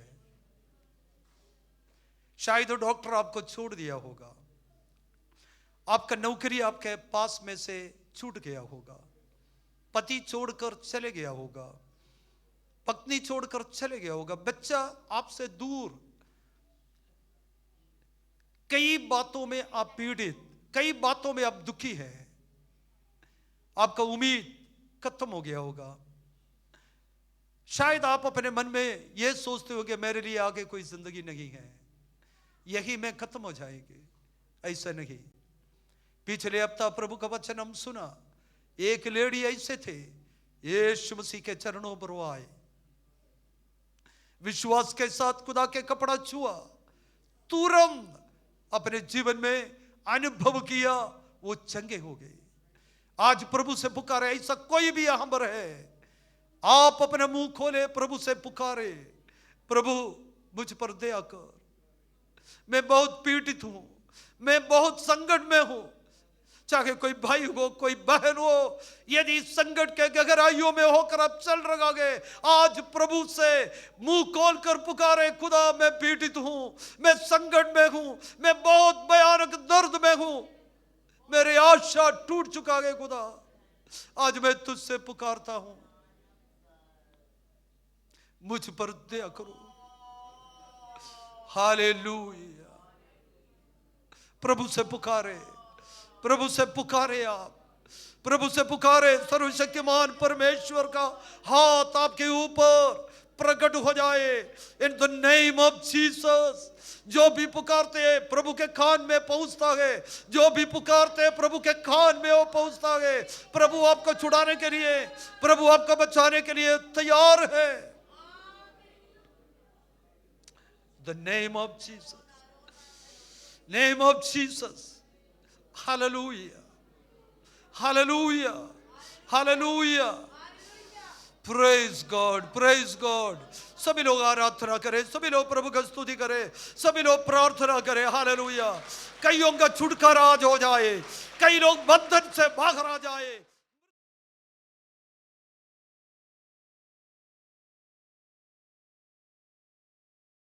शायद वो डॉक्टर आपको छोड़ दिया होगा, आपका नौकरी आपके पास में से छूट गया होगा, पति छोड़कर चले गया होगा, पत्नी छोड़कर चले गया होगा, बच्चा आपसे दूर, कई बातों में आप पीड़ित, कई बातों में आप दुखी हैं, आपका उम्मीद खत्म हो गया होगा। शायद आप अपने मन में यह सोचते हो कि मेरे लिए आगे कोई जिंदगी नहीं है, यही में खत्म हो जाएगी। ऐसा नहीं। पिछले हफ्ता प्रभु का वचन हम सुना, एक लेडी ऐसे थे, यीशु मसीह के चरणों पर वो आए, विश्वास के साथ खुदा के कपड़ा छुआ, तुरंत अपने जीवन में अनुभव किया, वो चंगे हो गए। आज प्रभु से पुकारे, ऐसा कोई भी यहां पर है, आप अपने मुंह खोले, प्रभु से पुकारे, प्रभु मुझ पर दया कर, मैं बहुत पीड़ित हूं, मैं बहुत संकट में हूं। चाहे कोई भाई हो, कोई बहन हो, यदि संकट के गहराइयों में होकर आप चल रहोगे, आज प्रभु से मुंह खोलकर पुकारे, खुदा मैं पीड़ित हूं, मैं संकट में हूं, मैं बहुत भयानक दर्द में हूं, मेरी आशा टूट चुका है, खुदा आज मैं तुझसे पुकारता हूं, मुझ पर दया करो। हालेलुया। प्रभु से पुकारे, प्रभु से पुकारे, आप प्रभु से पुकारे, सर्वशक्तिमान परमेश्वर का हाथ आपके ऊपर प्रकट हो जाए in the name of Jesus. जो भी पुकारते हैं प्रभु के कान में पहुंचता है, जो भी पुकारते हैं प्रभु के कान में वो पहुंचता है। प्रभु आपको छुड़ाने के लिए, प्रभु आपको बचाने के लिए तैयार है। The name of Jesus, name of Jesus. Hallelujah, hallelujah, hallelujah. Praise God, praise God. सभी लोग आराधना करें, सभी लोग प्रभु की स्तुति करें, सभी लोग प्रार्थना करें। हालेलुया। कईयों का छुटकारा आज हो जाए, कई लोग बंधन से बाहर आ जाए।